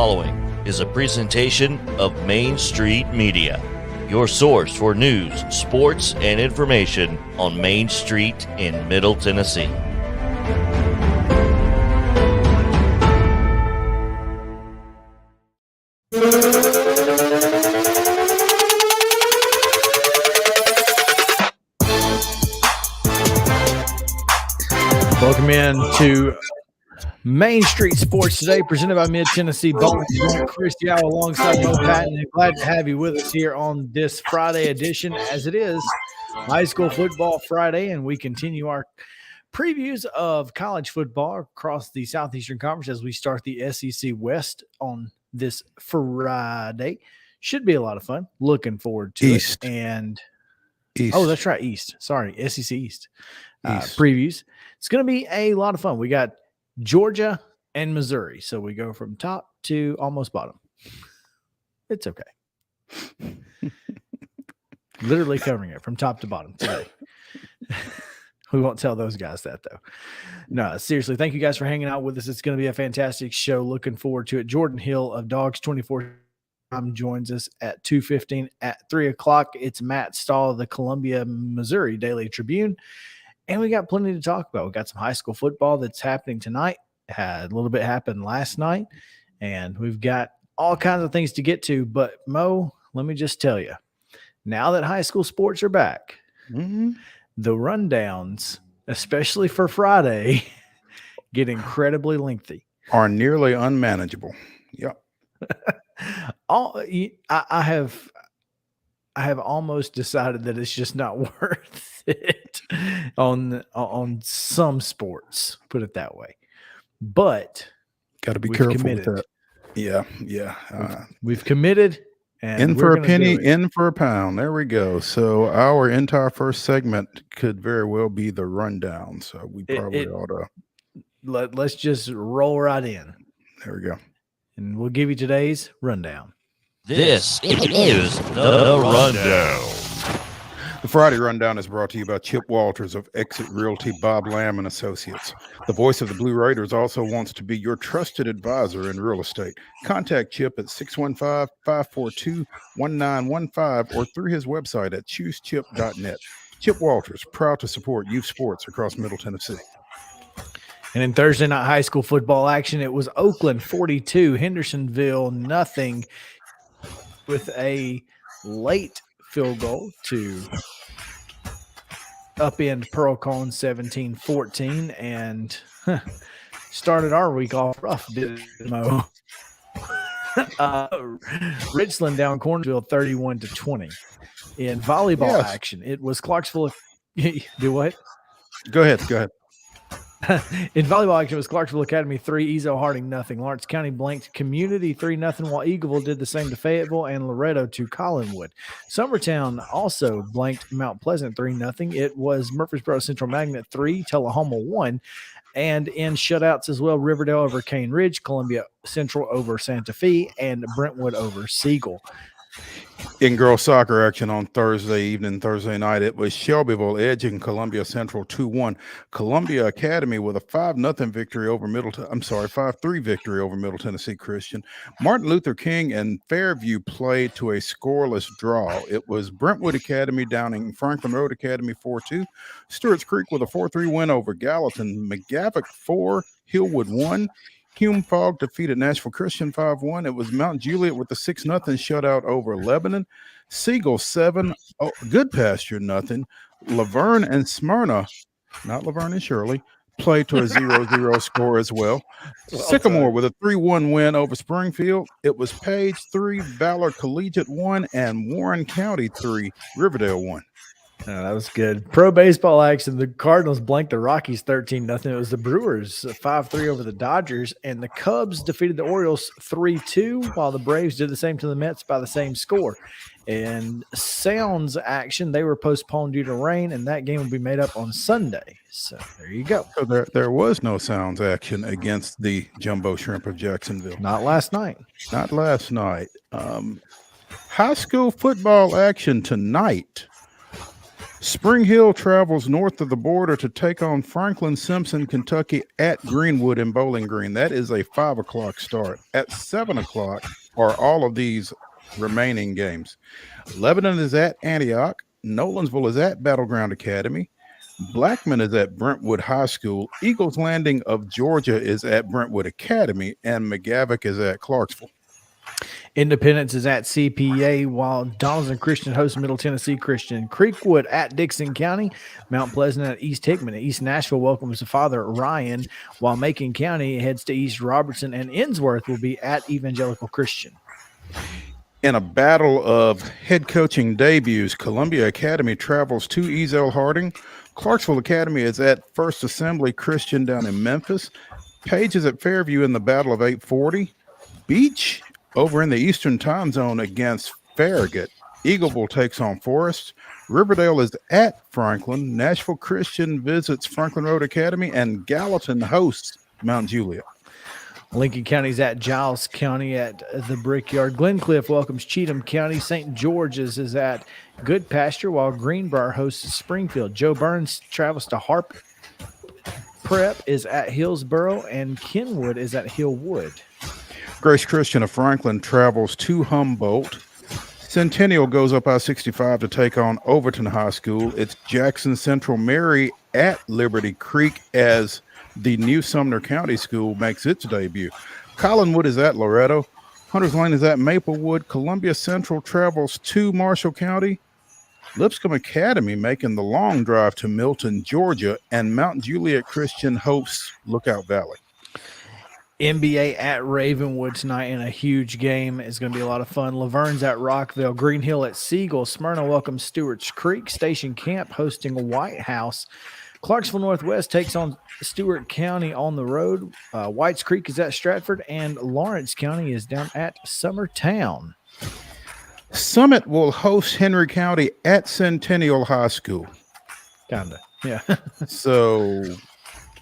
following is a presentation of Main Street Media, your source for news, sports, and information on Main Street in Middle Tennessee. Welcome in to Main Street Sports Today, presented by Mid Tennessee Bowling. Chris Yao alongside Mo Patton, and glad to have you with us here on this Friday edition, as it is High School Football Friday, and we continue our previews of college football across the Southeastern Conference as we start the SEC West on this Friday. Should be a lot of fun. Looking forward to it. And East. Oh, that's right, East. Sorry, SEC East. Previews. It's going to be a lot of fun. We got Georgia and Missouri. So we go from top to almost bottom. It's okay. Literally covering it from top to bottom today. We won't tell those guys that, though. No, seriously, thank you guys for hanging out with us. It's going to be a fantastic show. Looking forward to it. Jordan Hill of Dogs 24 joins us at 2:15 at 3 o'clock. It's Matt Stahl of the Columbia, Missouri Daily Tribune. And we got plenty to talk about. We got some high school football that's happening tonight. Had a little bit happen last night. And we've got all kinds of things to get to. But, Mo, let me just tell you, now that high school sports are back, the rundowns, especially for Friday, get incredibly lengthy. Are nearly unmanageable. Yep. I have almost decided that it's just not worth it on some sports, put it that way. But got to be careful with that. Yeah. We've committed. And in for a penny, in for a pound. There we go. So our entire first segment could very well be the rundown. So we probably ought to. Let's just roll right in. There we go. And we'll give you today's rundown. This is the rundown. The Friday Rundown is brought to you by Chip Walters of Exit Realty, Bob Lamb and Associates. The voice of the Blue Raiders also wants to be your trusted advisor in real estate. Contact Chip at 615-542-1915 or through his website at choosechip.net. Chip Walters, proud to support youth sports across Middle Tennessee. And in Thursday night high school football action, it was Oakland 42, Hendersonville nothing, with a late field goal to upend Pearl-Cohn 17-14, and started our week off rough, didn't it, Mo? Richland down Cornersville 31-20. In volleyball action, it was Clarksville. Do what? Go ahead. In volleyball action, it was Clarksville Academy 3, Ezo Harding nothing. Lawrence County blanked Community 3-0, while Eagleville did the same to Fayetteville, and Loretto to Collinwood. Summertown also blanked Mount Pleasant 3-0. It was Murfreesboro Central Magnet 3, Tullahoma 1. And in shutouts as well, Riverdale over Cane Ridge, Columbia Central over Santa Fe, and Brentwood over Siegel. In girls soccer action on Thursday night, it was Shelbyville edging Columbia Central 2-1. Columbia Academy with a 5-3 victory over Middle Tennessee Christian. Martin Luther King and Fairview played to a scoreless draw. It was Brentwood Academy downing Franklin Road Academy 4-2. Stewart's Creek with a 4-3 win over Gallatin. McGavock 4, Hillwood 1. Hume Fogg defeated Nashville Christian 5-1. It was Mount Juliet with a 6-0 shutout over Lebanon. Siegel 7, Good Pasture nothing. Laverne and Smyrna, not Laverne and Shirley, played to a 0-0 score as well. Sycamore with a 3-1 win over Springfield. It was Page 3, Valor Collegiate 1, and Warren County 3, Riverdale 1. Oh, that was good. Pro baseball action. The Cardinals blanked the Rockies 13-0. It was the Brewers 5-3 over the Dodgers, and the Cubs defeated the Orioles 3-2, while the Braves did the same to the Mets by the same score. And Sounds action, they were postponed due to rain, and that game will be made up on Sunday. So there you go. So there was no Sounds action against the Jumbo Shrimp of Jacksonville. Not last night. High school football action tonight. Spring Hill travels north of the border to take on Franklin Simpson, Kentucky at Greenwood in Bowling Green. That is a 5 o'clock start. At 7 o'clock are all of these remaining games. Lebanon is at Antioch. Nolensville is at Battleground Academy. Blackman is at Brentwood High School. Eagles Landing of Georgia is at Brentwood Academy. And McGavock is at Clarksville. Independence is at CPA, while Donaldson Christian hosts Middle Tennessee Christian. Creekwood at Dixon County. Mount Pleasant at East Hickman. East Nashville welcomes Father Ryan, while Macon County heads to East Robertson, and Innsworth will be at Evangelical Christian. In a battle of head coaching debuts, Columbia Academy travels to Ezel Harding. Clarksville Academy is at First Assembly Christian down in Memphis. Page is at Fairview in the Battle of 840. Beach over in the Eastern Time Zone against Farragut. Eagleville takes on Forest. Riverdale is at Franklin. Nashville Christian visits Franklin Road Academy, and Gallatin hosts Mount Juliet. Lincoln County's at Giles County at the Brickyard. Glencliff welcomes Cheatham County. St. George's is at Good Pasture, while Greenbrier hosts Springfield. Joe Burns travels to Harp. Prep is at Hillsboro, and Kenwood is at Hillwood. Grace Christian of Franklin travels to Humboldt. Centennial goes up I-65 to take on Overton High School. It's Jackson Central Mary at Liberty Creek as the new Sumner County School makes its debut. Collinwood is at Loretto. Hunters Lane is at Maplewood. Columbia Central travels to Marshall County. Lipscomb Academy making the long drive to Milton, Georgia. And Mount Juliet Christian hosts Lookout Valley. NBA at Ravenwood tonight in a huge game. It's going to be a lot of fun. Laverne's at Rockville. Green Hill at Siegel. Smyrna welcomes Stewart's Creek. Station Camp hosting White House. Clarksville Northwest takes on Stewart County on the road. Whites Creek is at Stratford, and Lawrence County is down at Summertown. Summit will host Henry County at Centennial High School. Kinda, yeah. So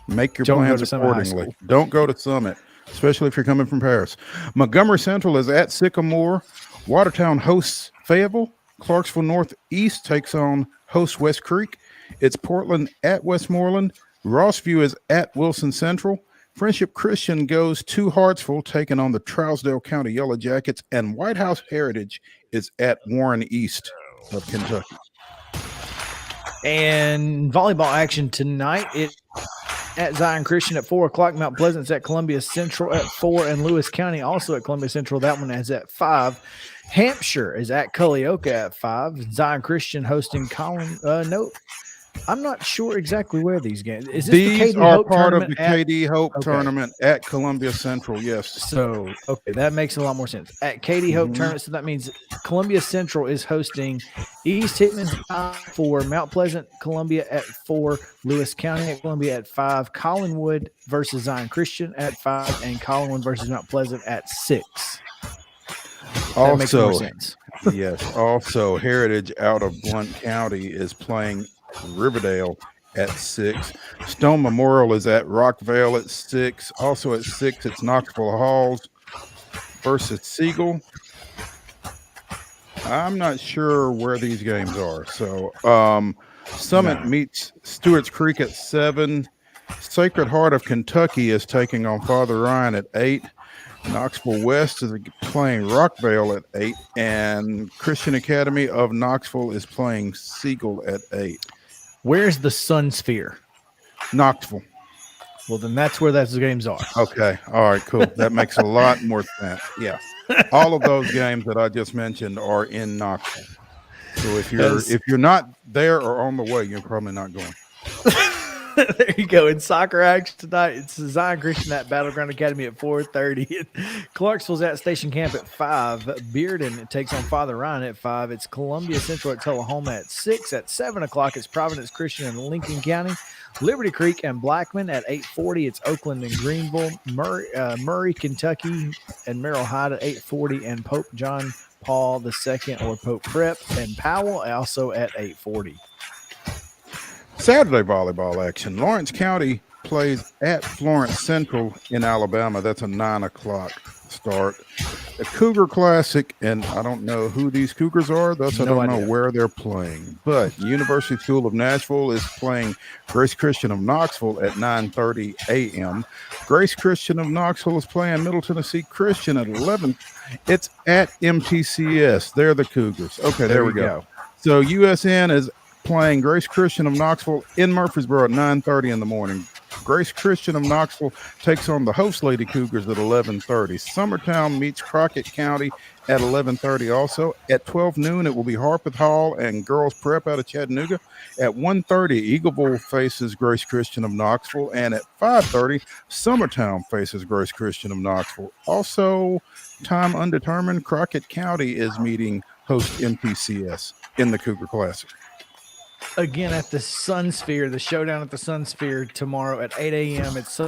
make your plans accordingly. Don't go to Summit, especially if you're coming from Paris. Montgomery Central is at Sycamore. Watertown hosts Fayetteville. Clarksville Northeast takes on host West Creek. It's Portland at Westmoreland. Rossview is at Wilson Central. Friendship Christian goes to Hartsville, taking on the Trousdale County Yellow Jackets. And White House Heritage is at Warren East of Kentucky. And volleyball action tonight. It at Zion Christian at 4 o'clock. Mount Pleasant's at Columbia Central at 4, and Lewis County also at Columbia Central. That one is at 5. Hampshire is at Culleoka at 5. Zion Christian hosting Collin. I'm not sure exactly where these games. Is this these the KD are Hope part of the tournament KD Hope tournament at Columbia Central. Yes. So okay, that makes a lot more sense. At KD Hope tournament, so that means Columbia Central is hosting East Hickman at 4, Mount Pleasant, Columbia at 4, Lewis County at Columbia at 5, Collinwood versus Zion Christian at 5, and Collinwood versus Mount Pleasant at 6. That makes more sense. Yes. Also, Heritage out of Blount County is playing Riverdale at 6. Stone Memorial is at Rockvale at 6. Also at 6, it's Knoxville Halls versus Siegel. I'm not sure where these games are. So Summit meets Stewart's Creek at 7. Sacred Heart of Kentucky is taking on Father Ryan at 8. Knoxville West is playing Rockvale at 8. And Christian Academy of Knoxville is playing Siegel at 8. Where's the Sun Sphere? Knoxville. Well, then that's where those games are. Okay. All right, cool. That makes a lot more sense. Yeah. All of those games that I just mentioned are in Knoxville. So if you're not there or on the way, you're probably not going. There you go. In soccer action tonight, it's Zion Christian at Battleground Academy at 4:30. Clarksville's at Station Camp at 5. Bearden takes on Father Ryan at 5. It's Columbia Central at Tullahoma at 6. At 7 o'clock, it's Providence Christian in Lincoln County. Liberty Creek and Blackman at 8:40. It's Oakland and Greenville. Murray, Kentucky and Merrill Hyde at 8:40. And Pope John Paul II or Pope Prep and Powell also at 8:40. Saturday volleyball action. Lawrence County plays at Florence Central in Alabama. That's a 9 o'clock start. the Cougar Classic, and I don't know who these Cougars are, thus I don't know where they're playing. But University School of Nashville is playing Grace Christian of Knoxville at 9:30 a.m. Grace Christian of Knoxville is playing Middle Tennessee Christian at 11. It's at MTCS. They're the Cougars. Okay, there we go. So USN is playing Grace Christian of Knoxville in Murfreesboro at 9:30 in the morning. Grace Christian of Knoxville takes on the host Lady Cougars at 11:30. Summertown meets Crockett County at 11:30 also. At 12 noon, it will be Harpeth Hall and Girls Prep out of Chattanooga. At 1:30, Eagleville faces Grace Christian of Knoxville. And at 5:30, Summertown faces Grace Christian of Knoxville. Also, time undetermined, Crockett County is meeting host MTCS in the Cougar Classic. Again at the Sunsphere, the showdown at the Sunsphere tomorrow at 8 a.m. It's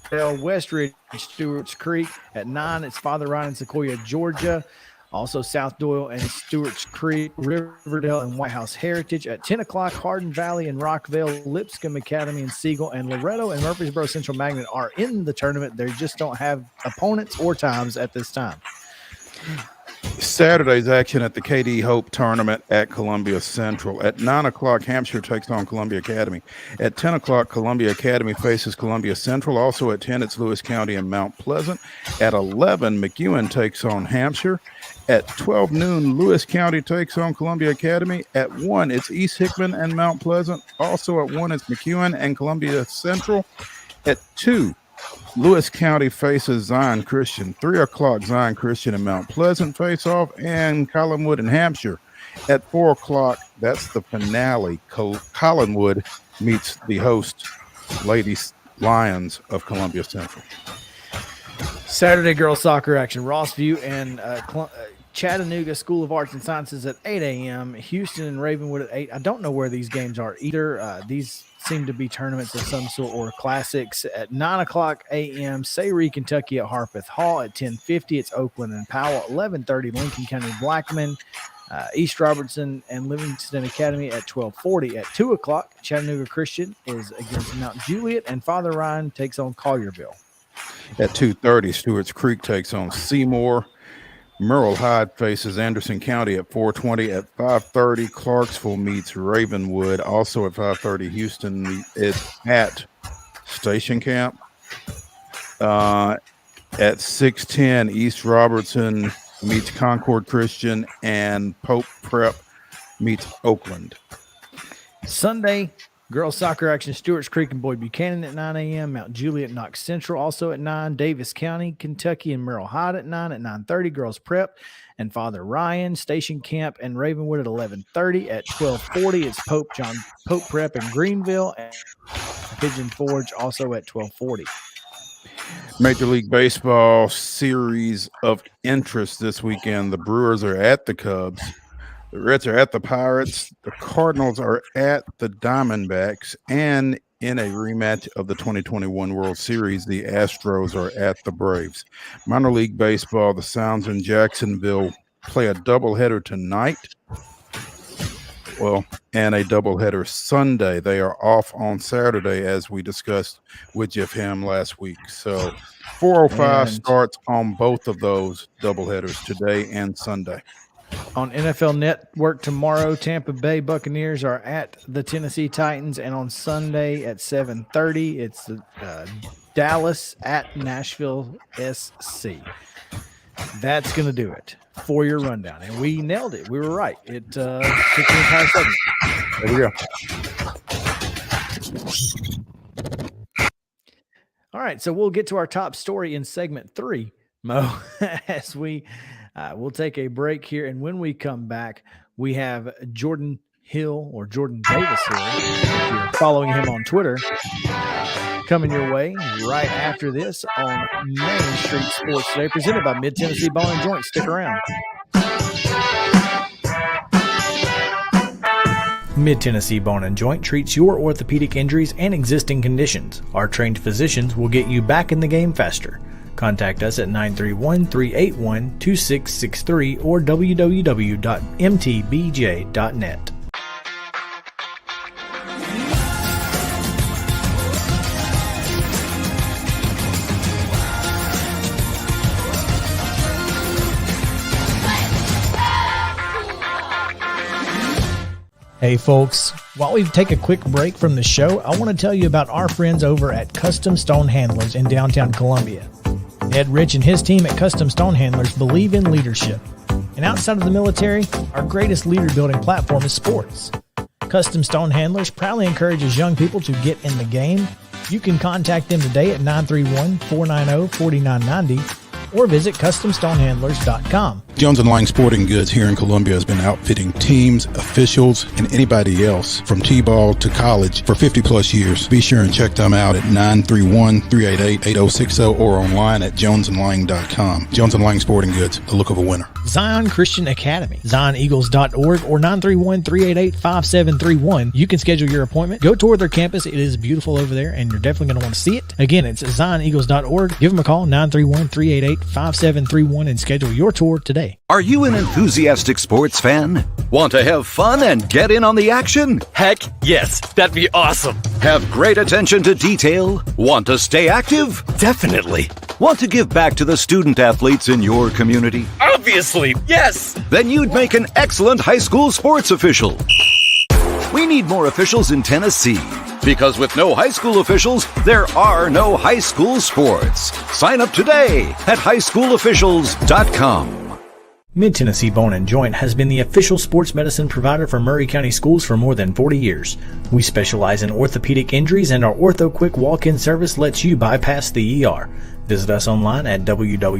Westridge, Stewart's Creek. At 9, it's Father Ryan in Sequoia, Georgia. Also South Doyle and Stewart's Creek, Riverdale and White House Heritage. At 10 o'clock, Hardin Valley and Rockville, Lipscomb Academy and Siegel, and Loretto and Murfreesboro Central Magnet are in the tournament. They just don't have opponents or times at this time. Saturday's action at the KD Hope tournament at Columbia Central. At 9 o'clock, Hampshire takes on Columbia Academy. At 10 o'clock, Columbia Academy faces Columbia Central. Also at 10, it's Lewis County and Mount Pleasant. At 11, McEwen takes on Hampshire. At 12 noon, Lewis County takes on Columbia Academy. At 1, it's East Hickman and Mount Pleasant. Also at 1, it's McEwen and Columbia Central. At 2, Lewis County faces Zion Christian. 3 o'clock, Zion Christian and Mount Pleasant face off, and Collinwood and Hampshire. At 4 o'clock, that's the finale. Collinwood meets the host, Ladies Lions of Columbia Central. Saturday girls soccer action. Rossview and Chattanooga School of Arts and Sciences at 8 a.m. Houston and Ravenwood at 8. I don't know where these games are either. These seem to be tournaments of some sort or classics. At 9 o'clock a.m., Sayre, Kentucky at Harpeth Hall. At 10:50, it's Oakland and Powell. 11:30, Lincoln County Blackman, East Robertson and Livingston Academy at 12:40. At 2 o'clock, Chattanooga Christian is against Mount Juliet, and Father Ryan takes on Collierville. At 2:30, Stewart's Creek takes on Seymour. Merle Hyde faces Anderson County at 4:20. At 5:30, Clarksville meets Ravenwood. Also at 5:30, Houston is at Station Camp. At 6:10, East Robertson meets Concord Christian, and Pope Prep meets Oakland. Sunday, girls soccer action, Stewart's Creek and Boyd Buchanan at 9 a.m. Mount Juliet, Knox Central also at 9. Davis County, Kentucky and Merle Hyde at 9. At 9:30, girls prep and Father Ryan, Station Camp and Ravenwood at 11:30. At 12:40, it's Pope Prep in Greenville and Pigeon Forge also at 12:40. Major League Baseball series of interest this weekend. The Brewers are at the Cubs. The Reds are at the Pirates. The Cardinals are at the Diamondbacks. And in a rematch of the 2021 World Series, the Astros are at the Braves. Minor League Baseball, the Sounds in Jacksonville play a doubleheader tonight. Well, and a doubleheader Sunday. They are off on Saturday, as we discussed with Jeff Ham last week. So 4:05 starts on both of those doubleheaders today and Sunday. On NFL Network tomorrow, Tampa Bay Buccaneers are at the Tennessee Titans, and on Sunday at 7:30, it's Dallas at Nashville SC. That's going to do it for your rundown, and we nailed it. We were right. It took the entire segment. There we go. All right, so we'll get to our top story in segment 3, Mo, as we'll take a break here, and when we come back, we have Jordan Hill or Jordan Davis here. If you're following him on Twitter, coming your way right after this on Main Street Sports Today, presented by Mid-Tennessee Bone and Joint. Stick around. Mid-Tennessee Bone and Joint treats your orthopedic injuries and existing conditions. Our trained physicians will get you back in the game faster. Contact us at 931-381-2663 or www.mtbj.net. Hey folks, while we take a quick break from the show, I want to tell you about our friends over at Custom Stone Handlers in downtown Columbia. Ed Rich and his team at Custom Stone Handlers believe in leadership. And outside of the military, our greatest leader building platform is sports. Custom Stone Handlers proudly encourages young people to get in the game. You can contact them today at 931-490-4990 or visit CustomStonehandlers.com. Jones & Lang Sporting Goods here in Columbia has been outfitting teams, officials, and anybody else from T-ball to college for 50-plus years. Be sure and check them out at 931-388-8060 or online at jonesandlang.com. Jones & Lang Sporting Goods, the look of a winner. Zion Christian Academy, ZionEagles.org or 931-388-5731. You can schedule your appointment. Go tour their campus. It is beautiful over there, and you're definitely going to want to see it. Again, it's ZionEagles.org. Give them a call, 931-388-5731, and schedule your tour today. Are you an enthusiastic sports fan? Want to have fun and get in on the action? Heck yes, that'd be awesome. Have great attention to detail? Want to stay active? Definitely. Want to give back to the student athletes in your community? Obviously, yes. Then you'd make an excellent high school sports official. We need more officials in Tennessee. Because with no high school officials, there are no high school sports. Sign up today at highschoolofficials.com. Mid-Tennessee Bone & Joint has been the official sports medicine provider for Murray County Schools for more than 40 years. We specialize in orthopedic injuries, and our Ortho Quick walk-in service lets you bypass the ER. Visit us online at www.mtbj.net.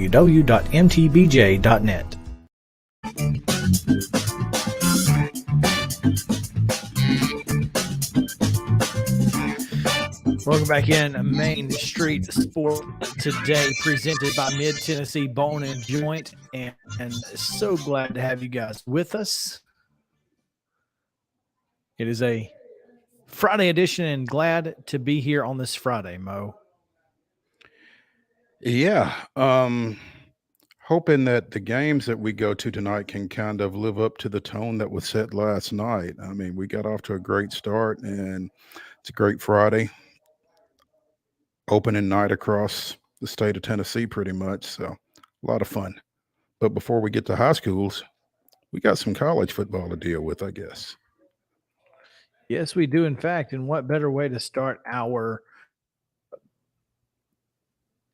Welcome back in Main Street Sport today, presented by Mid-Tennessee Bone & Joint, and so glad to have you guys with us. It is a Friday edition, and glad to be here on this Friday, Mo. Yeah. Hoping that the games that we go to tonight can kind of live up to the tone that was set last night. I mean, we got off to a great start, and it's a great Friday. Opening night across the state of Tennessee pretty much, so a lot of fun. But before we get to high schools, we got some college football to deal with, I guess. Yes, we do, in fact. And what better way to start our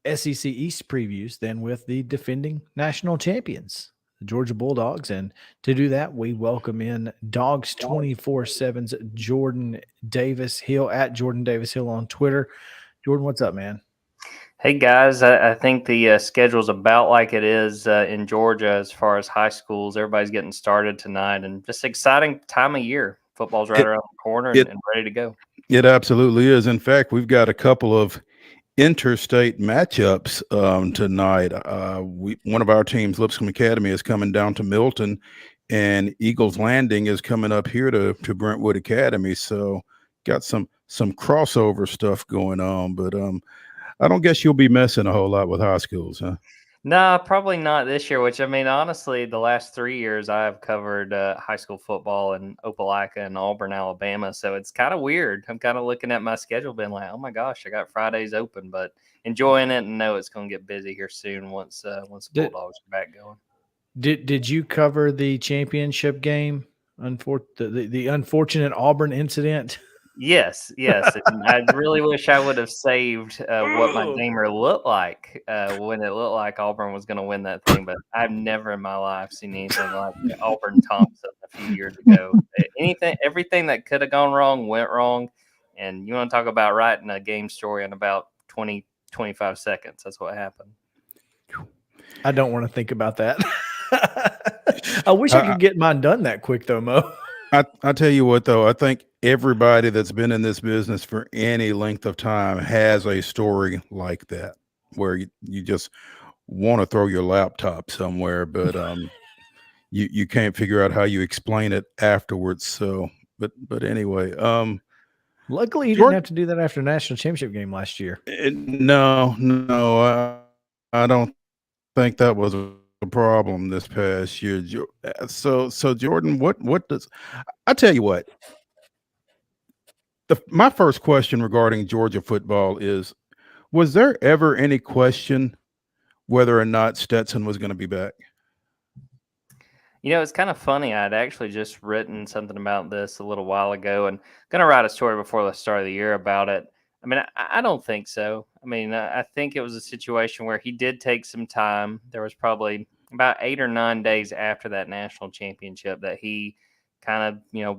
SEC East previews than with the defending national champions, the Georgia Bulldogs. And to do that, we welcome in Dogs 24/7's Jordan Davis Hill at Jordan Davis Hill on Twitter. Jordan, what's up, man? Hey, guys. I think the schedule's about like it is in Georgia as far as high schools. Everybody's getting started tonight, and just exciting time of year. Football's right around the corner and ready to go. It absolutely is. In fact, we've got a couple of interstate matchups tonight. One of our teams, Lipscomb Academy, is coming down to Milton, and Eagles Landing is coming up here to Brentwood Academy. So got some crossover stuff going on, but I don't guess you'll be messing a whole lot with high schools, huh? Nah, probably not this year, which, I mean, honestly, the last 3 years I've covered high school football in Opelika and Auburn, Alabama. So it's kind of weird. I'm kind of looking at my schedule being like, oh my gosh, I got Fridays open, but enjoying it and know it's going to get busy here soon once the Bulldogs are back going. Did you cover the championship game? The unfortunate Auburn incident? Yes. And I really wish I would have saved what my gamer looked like when it looked like Auburn was going to win that thing. But I've never in my life seen anything like Auburn Thompson a few years ago. Everything that could have gone wrong went wrong. And you want to talk about writing a game story in about 20, 25 seconds. That's what happened. I don't want to think about that. I wish I could get mine done that quick, though, Mo. I tell you what, though, I think everybody that's been in this business for any length of time has a story like that, where you just want to throw your laptop somewhere, but you can't figure out how you explain it afterwards. So, but anyway, luckily you didn't have to do that after the national championship game last year. No, I don't think that was a problem this past year. So Jordan, what does I tell you what? My first question regarding Georgia football is, was there ever any question whether or not Stetson was going to be back? It's kind of funny. I'd actually just written something about this a little while ago and going to write a story before the start of the year about it. I mean, I don't think so. I mean, I think it was a situation where he did take some time. There was probably about 8 or 9 days after that national championship that he kind of,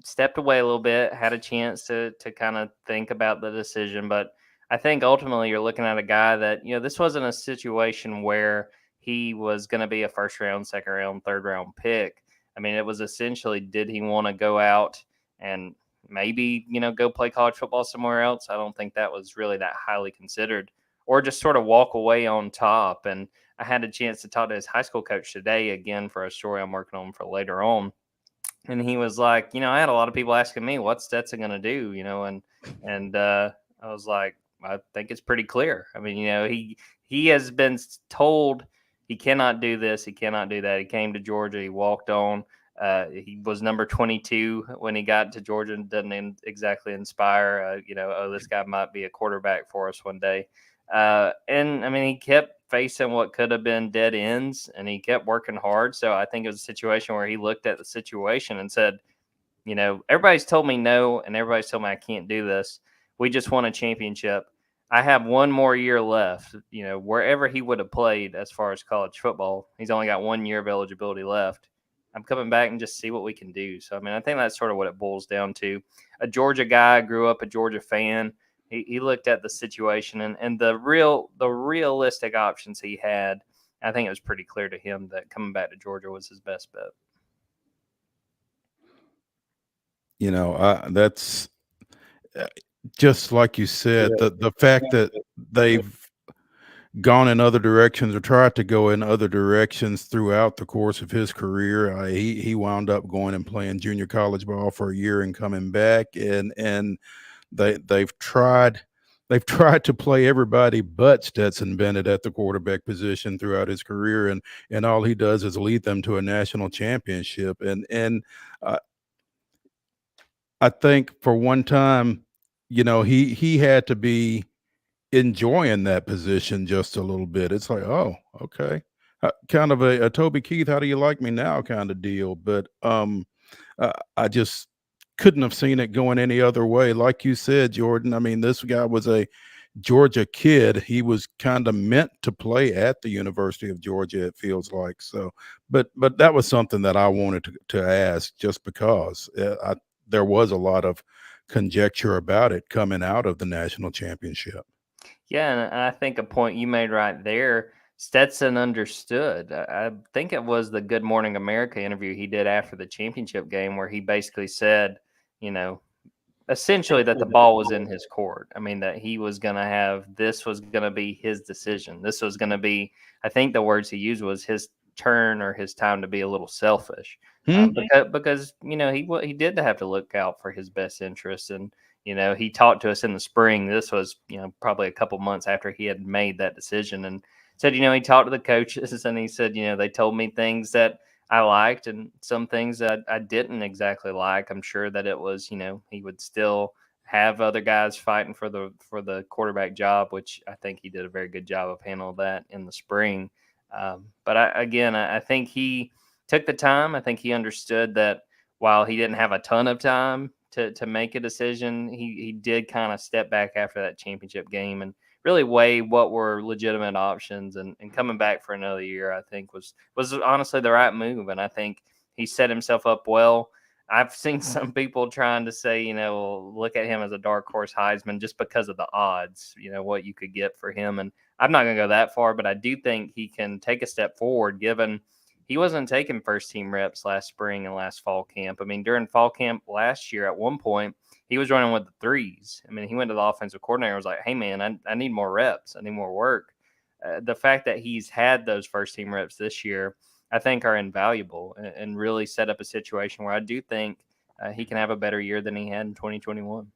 stepped away a little bit, had a chance to kind of think about the decision. But I think ultimately you're looking at a guy that, this wasn't a situation where he was going to be a first round, second round, third round pick. I mean, it was essentially, did he want to go out and maybe, go play college football somewhere else? I don't think that was really that highly considered, or just sort of walk away on top. And I had a chance to talk to his high school coach today again for a story I'm working on for later on. And he was like, I had a lot of people asking me, what's Stetson going to do, and I was like, I think it's pretty clear. I mean, he has been told he cannot do this, he cannot do that. He came to Georgia, he walked on. He was number 22 when he got to Georgia, and doesn't exactly inspire. Oh, this guy might be a quarterback for us one day. And I mean, he kept facing what could have been dead ends, and he kept working hard. So I think it was a situation where he looked at the situation and said, everybody's told me no, and everybody's told me I can't do this. We just won a championship. I have one more year left. Wherever he would have played as far as college football, he's only got 1 year of eligibility left. I'm coming back and just see what we can do. So, I mean, I think that's sort of what it boils down to. A Georgia guy, grew up a Georgia fan. He looked at the situation and the realistic options he had. I think it was pretty clear to him that coming back to Georgia was his best bet. That's just like you said, the fact that they've gone in other directions or tried to go in other directions throughout the course of his career. He wound up going and playing junior college ball for a year and coming back, and they've tried to play everybody but Stetson Bennett at the quarterback position throughout his career, and all he does is lead them to a national championship. And I think for one time, he had to be enjoying that position just a little bit. It's like, oh, okay, kind of a Toby Keith, how do you like me now kind of deal. But I just couldn't have seen it going any other way. Like you said, Jordan, I mean, this guy was a Georgia kid. He was kind of meant to play at the University of Georgia, it feels like. So, but that was something that I wanted to ask, just because there was a lot of conjecture about it coming out of the national championship. Yeah, and I think a point you made right there, Stetson understood. I think it was the Good Morning America interview he did after the championship game where he basically said, essentially that the ball was in his court. I mean, that he was going to this was going to be his decision. This was going to be, I think the words he used was his turn or his time to be a little selfish. Because he did have to look out for his best interests. And he talked to us in the spring. This was, probably a couple months after he had made that decision, and said, he talked to the coaches and he said, they told me things that I liked and some things that I didn't exactly like. I'm sure that it was, he would still have other guys fighting for the quarterback job, which I think he did a very good job of handling that in the spring. But I think he took the time. I think he understood that while he didn't have a ton of time to make a decision, he did kind of step back after that championship game and really weigh what were legitimate options, and coming back for another year, I think was honestly the right move. And I think he set himself up well. I've seen some people trying to say, look at him as a dark horse Heisman just because of the odds, what you could get for him. And I'm not going to go that far, but I do think he can take a step forward, given he wasn't taking first team reps last spring and last fall camp. I mean, during fall camp last year, at one point, he was running with the threes. I mean, he went to the offensive coordinator and was like, hey, man, I need more reps. I need more work. The fact that he's had those first team reps this year, I think, are invaluable and really set up a situation where I do think he can have a better year than he had in 2021.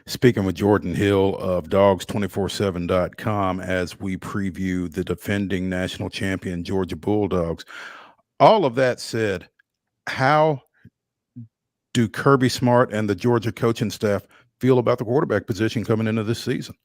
Speaking with Jordan Hill of dogs247.com as we preview the defending national champion Georgia Bulldogs. All of that said, how do Kirby Smart and the Georgia coaching staff feel about the quarterback position coming into this season?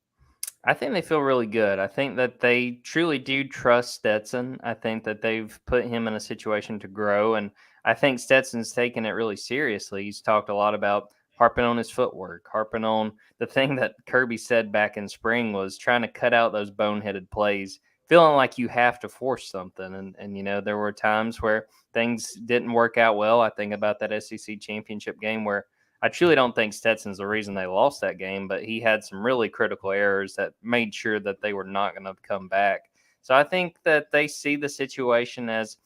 I think they feel really good. I think that they truly do trust Stetson. I think that they've put him in a situation to grow, and I think Stetson's taken it really seriously. He's talked a lot about harping on his footwork, harping on the thing that Kirby said back in spring was trying to cut out those boneheaded plays, feeling like you have to force something. And you know, there were times where things didn't work out well. I think about that SEC championship game where I truly don't think Stetson's the reason they lost that game, but he had some really critical errors that made sure that they were not going to come back. So I think that they see the situation as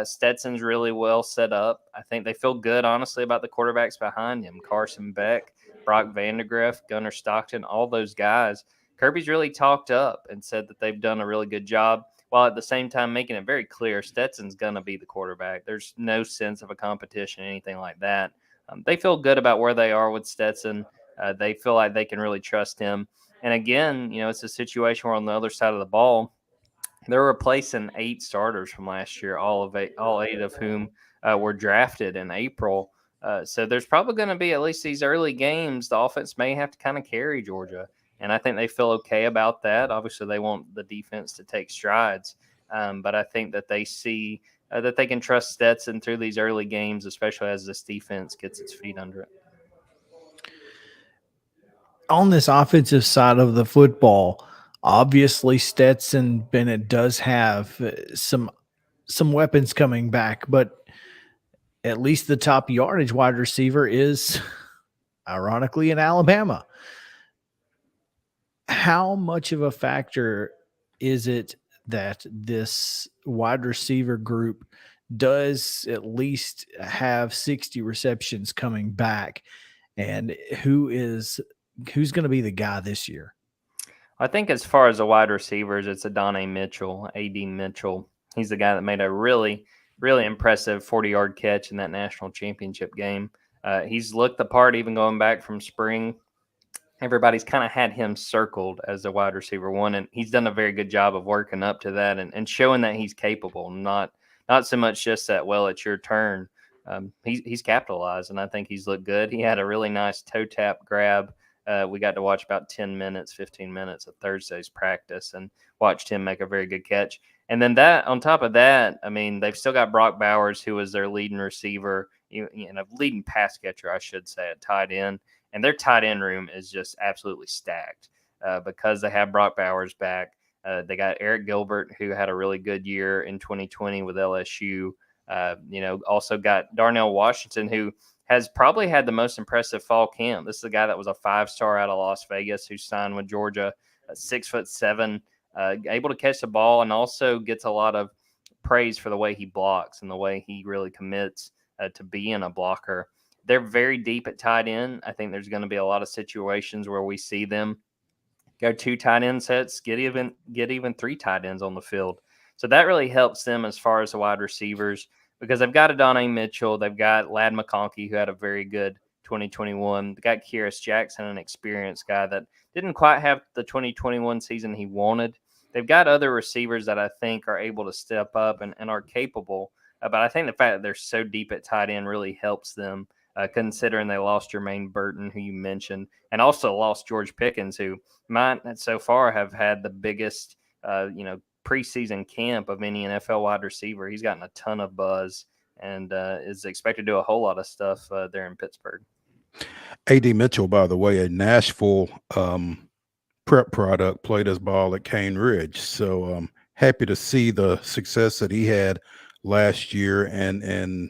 Stetson's really well set up. I think they feel good, honestly, about the quarterbacks behind him. Carson Beck, Brock Vandegrift, Gunnar Stockton, all those guys. Kirby's really talked up and said that they've done a really good job, while at the same time making it very clear Stetson's going to be the quarterback. There's no sense of a competition, anything like that. They feel good about where they are with Stetson. They feel like they can really trust him. And again, you know, it's a situation where on the other side of the ball, they're replacing 8 starters from last year, all 8 of whom were drafted in April. So there's probably going to be, at least these early games, the offense may have to kind of carry Georgia. And I think they feel okay about that. Obviously, they want the defense to take strides. But I think that they see that they can trust Stetson through these early games, especially as this defense gets its feet under it. On this offensive side of the football, obviously Stetson Bennett does have some weapons coming back, but at least the top yardage wide receiver is ironically in Alabama. How much of a factor is it that this wide receiver group does at least have 60 receptions coming back, and who's going to be the guy this year? I think as far as the wide receivers, it's a Donnie Mitchell, A.D. Mitchell. He's the guy that made a really, really impressive 40-yard catch in that national championship game. He's looked the part even going back from spring. Everybody's kind of had him circled as the wide receiver one, and he's done a very good job of working up to that and showing that he's capable, not so much just that, well, it's your turn. He's capitalized, and I think he's looked good. He had a really nice toe tap grab. We got to watch about 10 minutes, 15 minutes of Thursday's practice and watched him make a very good catch. And then that, on top of that, I mean, they've still got Brock Bowers, who was their leading receiver, leading pass catcher, I should say, at tight end. And their tight end room is just absolutely stacked because they have Brock Bowers back. They got Eric Gilbert, who had a really good year in 2020 with LSU. Also got Darnell Washington, who has probably had the most impressive fall camp. This is a guy that was a 5-star out of Las Vegas who signed with Georgia, 6'7", able to catch the ball, and also gets a lot of praise for the way he blocks and the way he really commits to being a blocker. They're very deep at tight end. I think there's going to be a lot of situations where we see them go 2 tight end sets, get even 3 tight ends on the field. So that really helps them as far as the wide receivers, because they've got a Donnie Mitchell. They've got Ladd McConkey, who had a very good 2021. They got Kyrus Jackson, an experienced guy that didn't quite have the 2021 season he wanted. They've got other receivers that I think are able to step up and are capable. But I think the fact that they're so deep at tight end really helps them, considering they lost Jermaine Burton, who you mentioned, and also lost George Pickens, who might so far have had the biggest, preseason camp of any NFL wide receiver. He's gotten a ton of buzz and is expected to do a whole lot of stuff there in Pittsburgh. A.D. Mitchell, by the way, a Nashville prep product, played his ball at Cane Ridge. So happy to see the success that he had last year and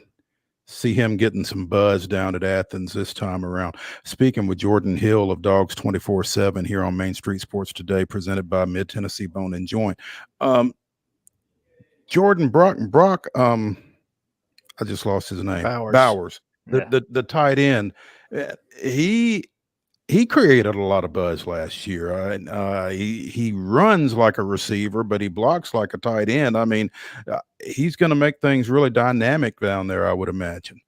see him getting some buzz down at Athens this time around. Speaking with Jordan Hill of Dogs 24/7 here on Main Street Sports Today, presented by Mid-Tennessee Bone and Joint. Jordan, Brock, I just lost his name. Bowers. The tight end. He created a lot of buzz last year. He runs like a receiver, but he blocks like a tight end. I mean, he's going to make things really dynamic down there, I would imagine.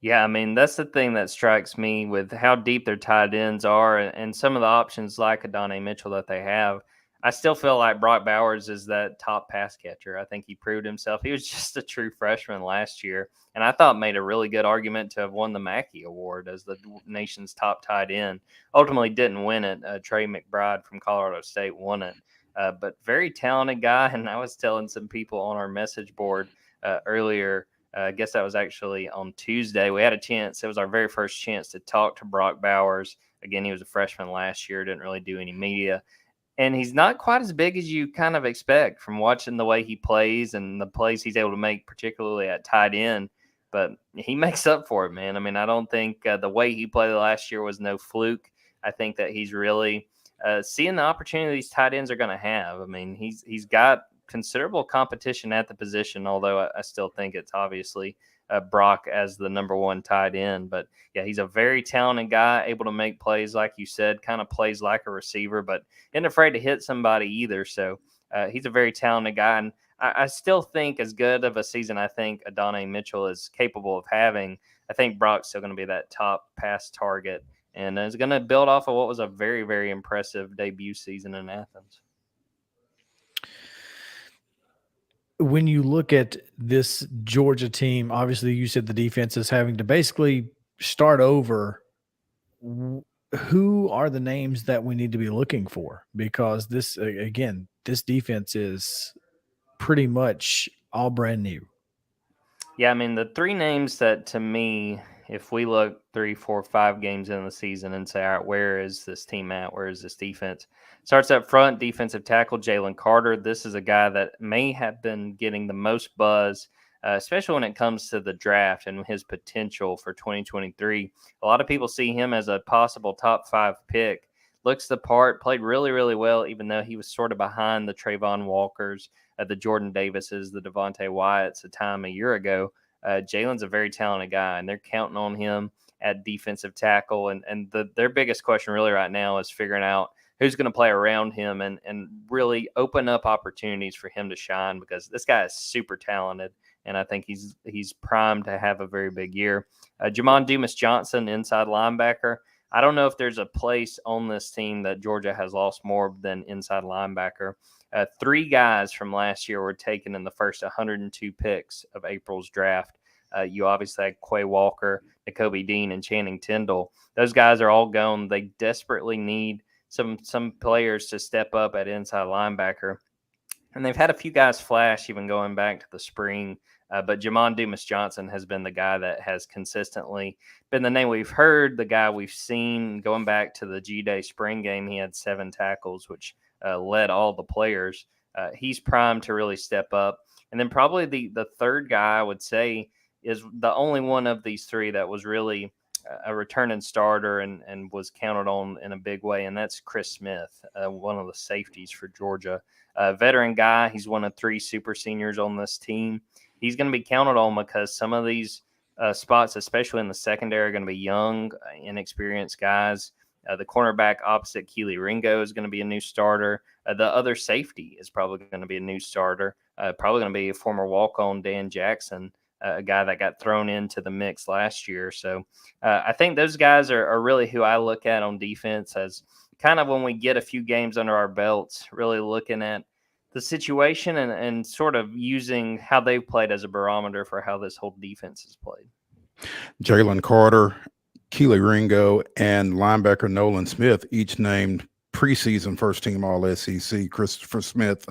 Yeah, I mean, that's the thing that strikes me with how deep their tight ends are and some of the options like a Donnie Mitchell that they have. I still feel like Brock Bowers is that top pass catcher. I think he proved himself. He was just a true freshman last year, and I thought made a really good argument to have won the Mackey Award as the nation's top tight end. Ultimately didn't win it. Trey McBride from Colorado State won it. But very talented guy, and I was telling some people on our message board earlier, I guess that was actually on Tuesday. We had a chance. It was our very first chance to talk to Brock Bowers. Again, he was a freshman last year, didn't really do any media. And he's not quite as big as you kind of expect from watching the way he plays and the plays he's able to make, particularly at tight end. But he makes up for it, man. I mean, I don't think the way he played last year was no fluke. I think that he's really seeing the opportunity these tight ends are going to have. I mean, he's got considerable competition at the position, although I still think it's obviously Brock as the number one tight end. But yeah, he's a very talented guy, able to make plays, like you said, kind of plays like a receiver, but isn't afraid to hit somebody either. So he's a very talented guy. And I still think as good of a season I think Donnie Mitchell is capable of having, I think Brock's still going to be that top pass target and is going to build off of what was a very, very impressive debut season in Athens. When you look at this Georgia team, obviously you said the defense is having to basically start over. Who are the names that we need to be looking for? Because this defense is pretty much all brand new. Yeah, I mean, the three names that to me, if we look 3, 4, 5 games in the season and say, all right, where is this team at? Where is this defense? Starts up front, defensive tackle Jalen Carter. This is a guy that may have been getting the most buzz, especially when it comes to the draft and his potential for 2023. A lot of people see him as a possible top 5 pick. Looks the part, played really, really well, even though he was sort of behind the Trayvon Walkers, the Jordan Davises, the Devontae Wyatts a time a year ago. Jalen's a very talented guy, and they're counting on him at defensive tackle. And their biggest question really right now is figuring out who's going to play around him and really open up opportunities for him to shine, because this guy is super talented, and I think he's primed to have a very big year. Jamon Dumas-Johnson, inside linebacker. I don't know if there's a place on this team that Georgia has lost more than inside linebacker. 3 guys from last year were taken in the first 102 picks of April's draft. You obviously had Quay Walker, Nakobe Dean, and Channing Tindall. Those guys are all gone. They desperately need some players to step up at inside linebacker. And they've had a few guys flash even going back to the spring. But Jamon Dumas-Johnson has been the guy that has consistently been the name we've heard, the guy we've seen going back to the G-Day spring game. He had 7 tackles, which led all the players. He's primed to really step up. And then probably the third guy I would say is the only one of these 3 that was really a returning starter and was counted on in a big way, and that's Chris Smith, one of the safeties for Georgia. Veteran guy. He's one of 3 super seniors on this team. He's going to be counted on because some of these spots, especially in the secondary, are going to be young, inexperienced guys. The cornerback opposite Keely Ringo is going to be a new starter. The other safety is probably going to be a new starter. Probably going to be a former walk-on Dan Jackson, a guy that got thrown into the mix last year. So I think those guys are really who I look at on defense as kind of when we get a few games under our belts, really looking at the situation and sort of using how they've played as a barometer for how this whole defense has played. Jalen Carter, Keely Ringo, and linebacker Nolan Smith, each named preseason first team All SEC. Christopher Smith,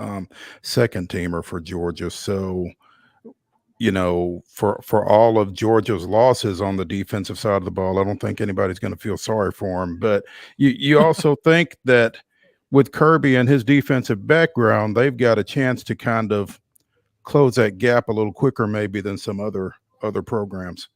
second teamer for Georgia. So, you know, for all of Georgia's losses on the defensive side of the ball, I don't think anybody's going to feel sorry for him. But you also think that with Kirby and his defensive background, they've got a chance to kind of close that gap a little quicker maybe than some other programs.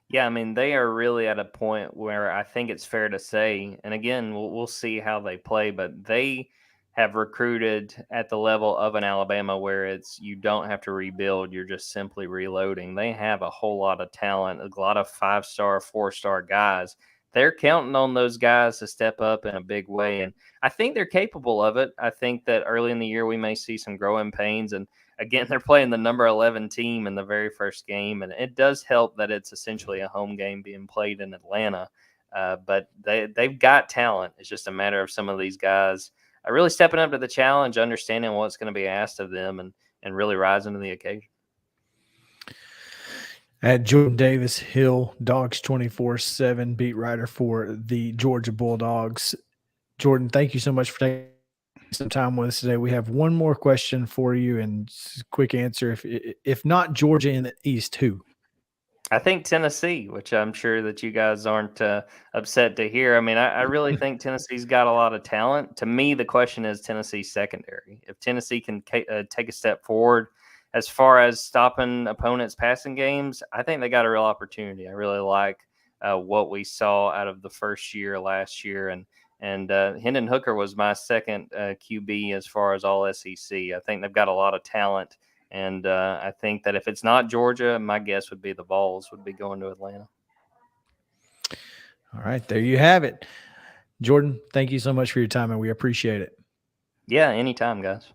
Yeah, I mean, they are really at a point where I think it's fair to say, and again, we'll see how they play, but they have recruited at the level of an Alabama where it's you don't have to rebuild, you're just simply reloading. They have a whole lot of talent, a lot of 5-star, 4-star guys. They're counting on those guys to step up in a big way, and I think they're capable of it. I think that early in the year we may see some growing pains, and again, they're playing the number 11 team in the very first game, and it does help that it's essentially a home game being played in Atlanta. But they've got talent. It's just a matter of some of these guys really stepping up to the challenge, understanding what's going to be asked of them, and really rising to the occasion. At Jordan Davis, Hill Dogs 24/7 beat writer for the Georgia Bulldogs. Jordan, thank you so much for taking some time with us today. We have one more question for you, and quick answer. If not Georgia in the East, who? I think Tennessee, which I'm sure that you guys aren't upset to hear. I mean, I really think Tennessee's got a lot of talent. To me, the question is Tennessee's secondary. If Tennessee can take a step forward as far as stopping opponents' passing games, I think they got a real opportunity. I really like what we saw out of the first year last year, and Hendon Hooker was my second QB as far as all SEC. I think they've got a lot of talent. And I think that if it's not Georgia, my guess would be the Vols would be going to Atlanta. All right, there you have it. Jordan, thank you so much for your time, and we appreciate it. Yeah, anytime, guys.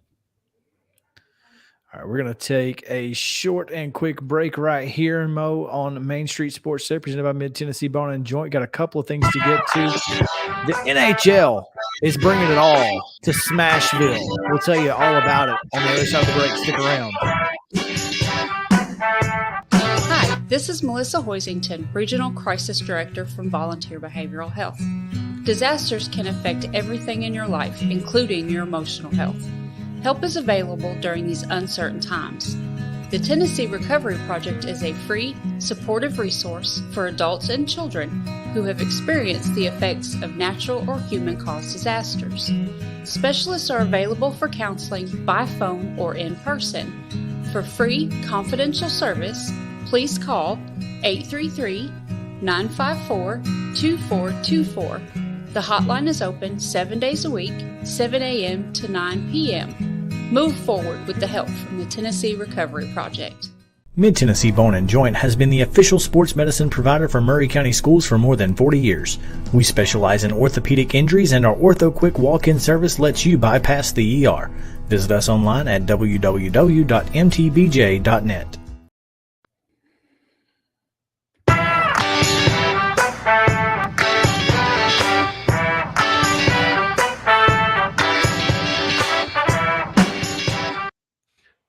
All right, we're going to take a short and quick break right here, Mo, on Main Street Sports Today, presented by Mid-Tennessee Bone and Joint. Got a couple of things to get to. The NHL is bringing it all to Smashville. We'll tell you all about it on the other side of the break. Stick around. Hi, this is Melissa Hoisington, Regional Crisis Director from Volunteer Behavioral Health. Disasters can affect everything in your life, including your emotional health. Help is available during these uncertain times. The Tennessee Recovery Project is a free, supportive resource for adults and children who have experienced the effects of natural or human-caused disasters. Specialists are available for counseling by phone or in person. For free, confidential service, please call 833-954-2424. The hotline is open 7 days a week, 7 a.m. to 9 p.m. Move forward with the help from the Tennessee Recovery Project. Mid-Tennessee Bone and Joint has been the official sports medicine provider for Murray County Schools for more than 40 years. We specialize in orthopedic injuries, and our Ortho Quick walk-in service lets you bypass the ER. Visit us online at www.mtbj.net.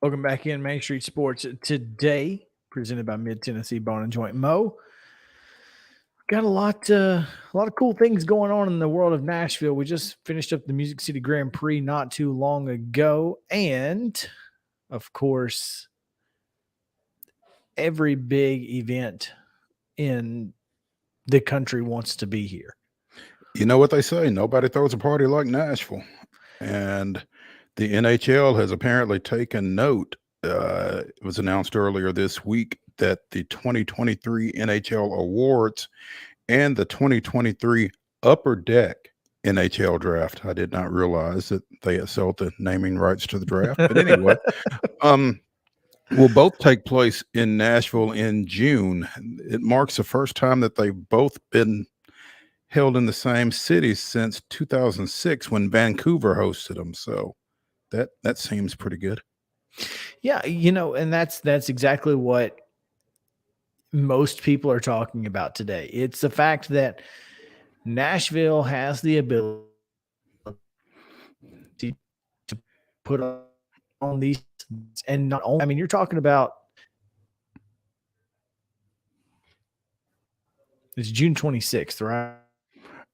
Welcome back in Main Street Sports Today, presented by Mid-Tennessee Bone and Joint. Mo, got a lot of cool things going on in the world of Nashville. We just finished up the Music City Grand Prix not too long ago, and of course, every big event in the country wants to be here. You know what they say? Nobody throws a party like Nashville, and the NHL has apparently taken note. It was announced earlier this week that the 2023 NHL Awards and the 2023 Upper Deck NHL Draft. I did not realize that they had sold the naming rights to the draft. But anyway, will both take place in Nashville in June. It marks the first time that they've both been held in the same city since 2006 when Vancouver hosted them. So that seems pretty good. Yeah, and that's exactly what most people are talking about today. It's the fact that Nashville has the ability to put on these, and not only, I mean, you're talking about it's June 26th, right?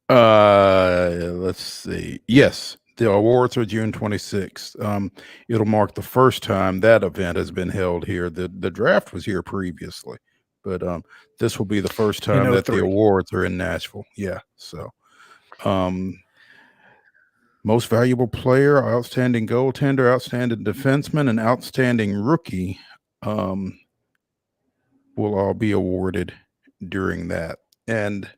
Let's see. Yes. The awards are June 26th. It'll mark the first time that event has been held here. The draft was here previously, but this will be the first time that the awards are in Nashville. Yeah. So, most valuable player, outstanding goaltender, outstanding defenseman, and outstanding rookie will all be awarded during that. And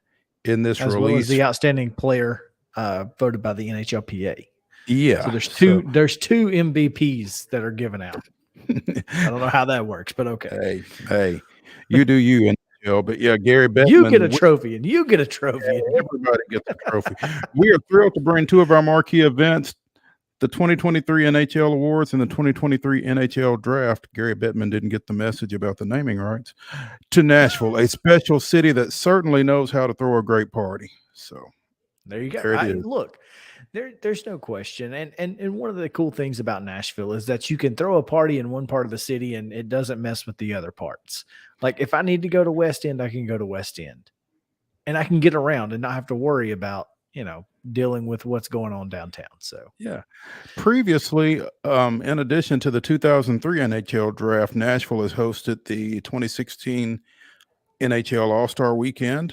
in this as release, well as the outstanding player voted by the NHLPA. Yeah. So there's two MVPs that are given out. I don't know how that works, but okay. Hey, you do you, NHL. But yeah, Gary Bettman. You get a trophy, and you get a trophy. Everybody gets a trophy. We are thrilled to bring two of our marquee events, the 2023 NHL Awards and the 2023 NHL Draft. Gary Bettman didn't get the message about the naming rights, to Nashville, a special city that certainly knows how to throw a great party. So There you go. There it is. Look, there's no question. And one of the cool things about Nashville is that you can throw a party in one part of the city and it doesn't mess with the other parts. Like if I need to go to West End, I can go to West End. And I can get around and not have to worry about, dealing with what's going on downtown. So Yeah. Previously, in addition to the 2003 NHL Draft, Nashville has hosted the 2016 NHL All-Star Weekend.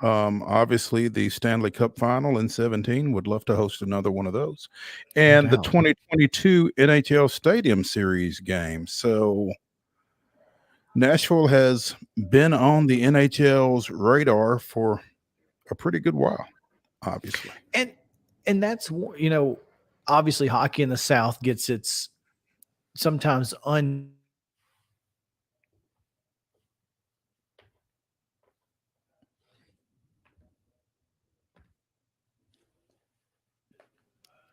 Obviously, the Stanley Cup Final in 17 would love to host another one of those, and the 2022 NHL Stadium Series game. So Nashville has been on the NHL's radar for a pretty good while, obviously. And that's, obviously hockey in the South gets its sometimes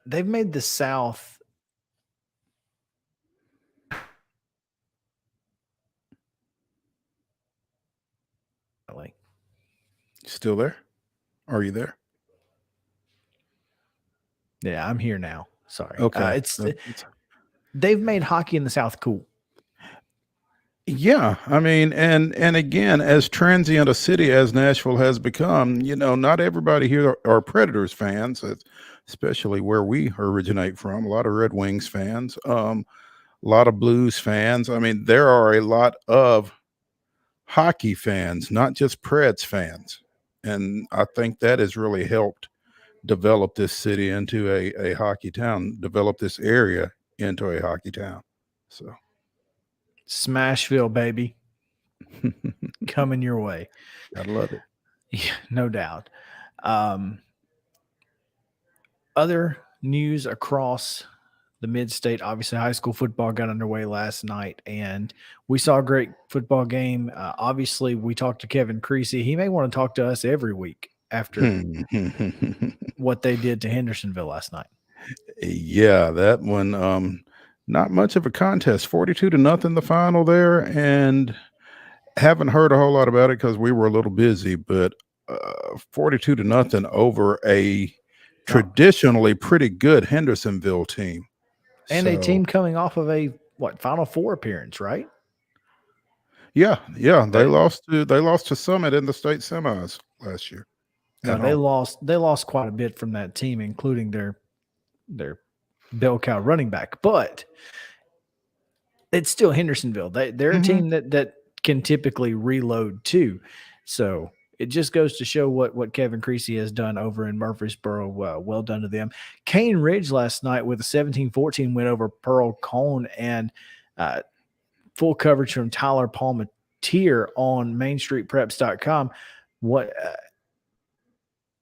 they've made the South Still there? Are you there? Yeah, I'm here now. Sorry. Okay. They've made hockey in the South cool. Yeah, I mean, and again, as transient a city as Nashville has become, not everybody here are Predators fans, especially where we originate from. A lot of Red Wings fans, a lot of Blues fans. I mean, there are a lot of hockey fans, not just Preds fans, and I think that has really helped develop this city into a hockey town, develop this area into a hockey town. So. Smashville, baby. Coming your way. I love it. Yeah, no doubt. Other news across the mid-state, obviously high school football got underway last night, and we saw a great football game. Obviously, we talked to Kevin Creasy. He may want to talk to us every week after what they did to Hendersonville last night. Yeah, that one, not much of a contest, 42-0 the final there, and haven't heard a whole lot about it because we were a little busy, but 42-0 over a traditionally pretty good Hendersonville team. And a team coming off of a Final Four appearance, right? Yeah. They lost to Summit in the state semis last year. No, they lost quite a bit from that team, including their bell cow running back, but it's still Hendersonville. They're a team that can typically reload too. So it just goes to show what Kevin Creasy has done over in Murfreesboro. Well done to them. Cane Ridge last night with a 17-14 win over Pearl Cone, and full coverage from Tyler Palmatier on MainStreetPreps.com.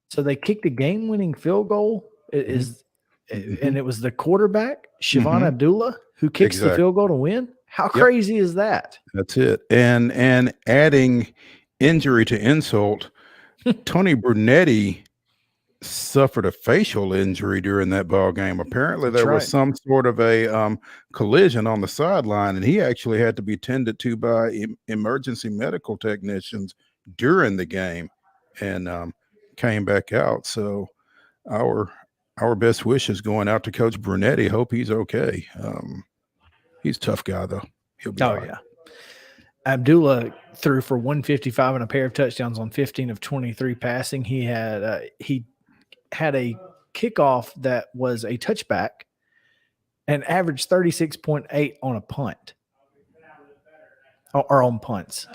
So they kicked a game-winning field goal. And it was the quarterback, Siobhan Abdullah, who kicks the field goal to win. How crazy is that? That's it. And adding injury to insult, Tony Brunetti suffered a facial injury during that ball game. Apparently there was some sort of a collision on the sideline, and he actually had to be tended to by emergency medical technicians during the game, and came back out. So our best wishes going out to Coach Brunetti. Hope he's okay. He's a tough guy, though. He'll be all right. Yeah. Abdullah threw for 155 and a pair of touchdowns on 15 of 23 passing. He had a kickoff that was a touchback and averaged 36.8 on a punt or on punts.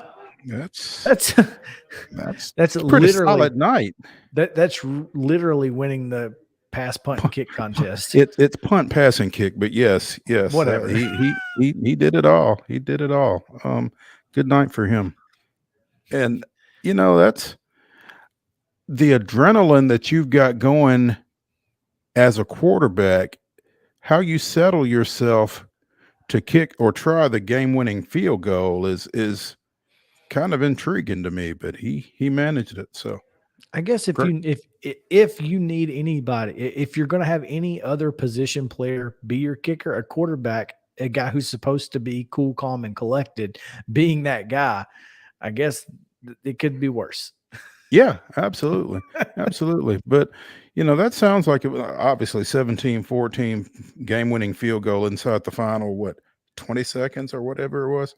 That's pretty literally solid night. That's literally winning the pass, punt, and kick contest. It's punt, pass, and kick, but yes, whatever. He did it all. He did it all. Good night for him. And that's the adrenaline that you've got going as a quarterback. How you settle yourself to kick or try the game-winning field goal is kind of intriguing to me. But he managed it. So. I guess if you need anybody, if you're going to have any other position player be your kicker, a quarterback, a guy who's supposed to be cool, calm, and collected, being that guy, I guess it could be worse. Yeah, absolutely. Absolutely. But, that sounds like it was obviously 17-14 game-winning field goal inside the final, 20 seconds or whatever it was?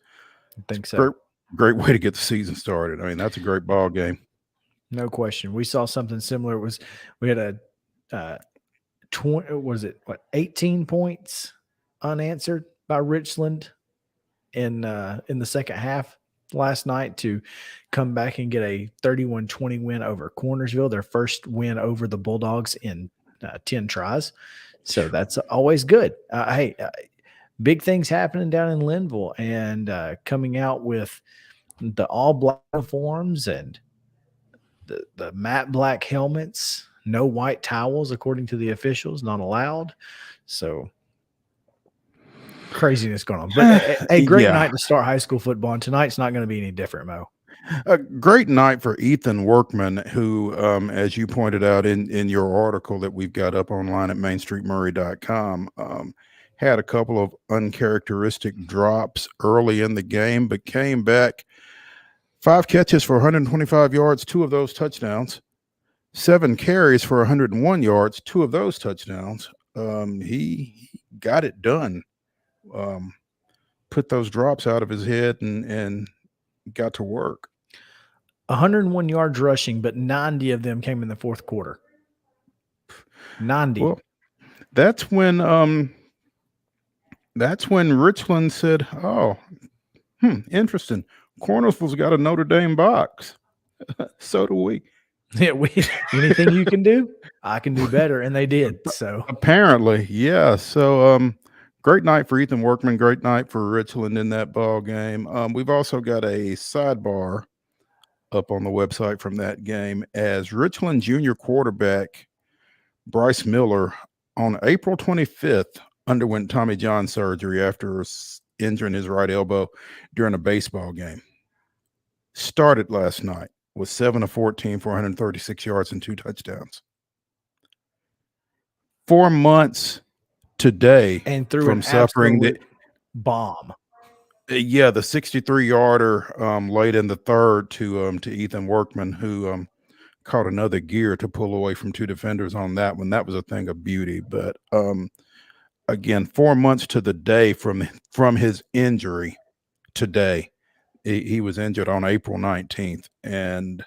I think so. Great way to get the season started. I mean, that's a great ball game. No question. We saw something similar. We had a 18 points unanswered by Richland in the second half last night to come back and get a 31-20 win over Cornersville, their first win over the Bulldogs in 10 tries. So that's always good. Big things happening down in Linville, and coming out with the all black uniforms and the matte black helmets, no white towels, according to the officials, not allowed. So craziness going on. But a great night to start high school football, and tonight's not going to be any different, Mo. A great night for Ethan Workman, who, as you pointed out in your article that we've got up online at mainstreetmurray.com, had a couple of uncharacteristic drops early in the game, but came back 5 catches for 125 yards, 2 of those touchdowns, 7 carries for 101 yards, 2 of those touchdowns. He got it done. Put those drops out of his head and got to work. 101 yards rushing, but 90 of them came in the fourth quarter. 90. Well, that's when Richland said, "Oh, interesting. Cornersville's got a Notre Dame box. So do we." Yeah, anything you can do, I can do better, and they did. So apparently, yeah. So great night for Ethan Workman. Great night for Richland in that ball game. We've also got a sidebar up on the website from that game, as Richland junior quarterback Bryce Miller on April 25th underwent Tommy John surgery after injuring his right elbow during a baseball game. Started last night, was 7 of 14 for 136 yards and 2 touchdowns. 4 months today, and threw from suffering the bomb. Yeah, the 63-yarder late in the third to Ethan Workman, who caught another gear to pull away from 2 defenders on that one. That was a thing of beauty. But again, 4 months to the day from his injury today. He was injured on April 19th, and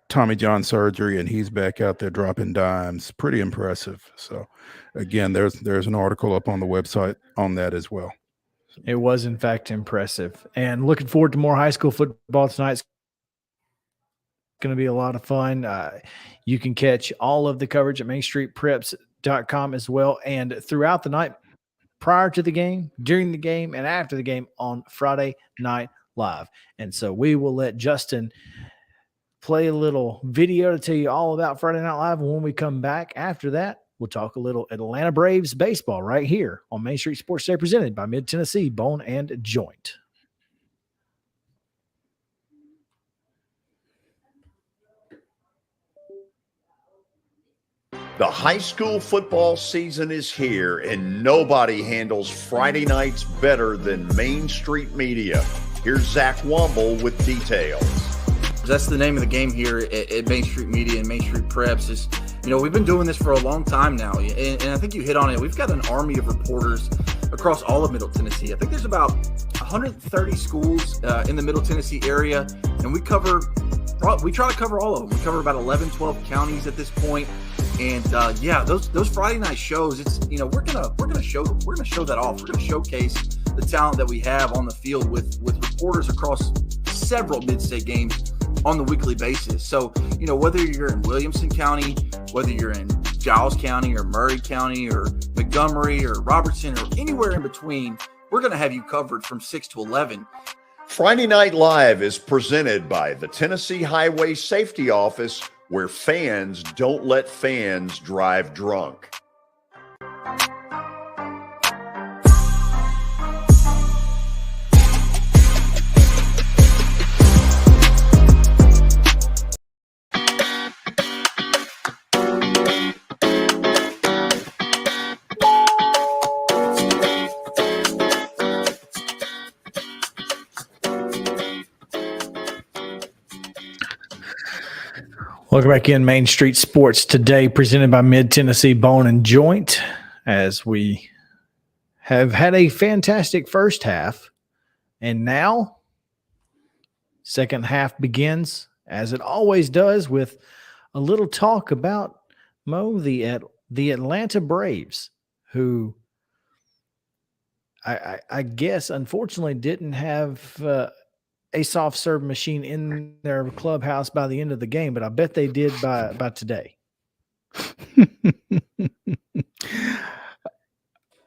Tommy John surgery, and he's back out there dropping dimes. Pretty impressive. So again, there's an article up on the website on that as well. It was, in fact, impressive. And looking forward to more high school football tonight. It's going to be a lot of fun. You can catch all of the coverage at mainstreetpreps.com as well. And throughout the night, prior to the game, during the game, and after the game on Friday Night Live. And so we will let Justin play a little video to tell you all about Friday Night Live. And when we come back after that, we'll talk a little Atlanta Braves baseball right here on Main Street Sports Day, presented by Mid-Tennessee Bone and Joint. The high school football season is here, and nobody handles Friday nights better than Main Street Media. Here's Zach Womble with details. That's the name of the game here at Main Street Media and Main Street Preps. Is, we've been doing this for a long time now, and I think you hit on it. We've got an army of reporters across all of Middle Tennessee. I think there's about 130 schools in the Middle Tennessee area, and we try to cover all of them. We cover about 11, 12 counties at this point. And those Friday night shows, it's we're gonna show that off. We're gonna showcase the talent that we have on the field with reporters across several mid-state games on the weekly basis. So, whether you're in Williamson County, whether you're in Giles County or Murray County or Montgomery or Robertson or anywhere in between, we're going to have you covered from 6 to 11. Friday Night Live is presented by the Tennessee Highway Safety Office, where fans don't let fans drive drunk. Welcome back in Main Street Sports today, presented by Mid-Tennessee Bone and Joint, as we have had a fantastic first half, and now second half begins, as it always does, with a little talk about the Atlanta Braves, who I guess unfortunately didn't have a soft serve machine in their clubhouse by the end of the game, but I bet they did by today.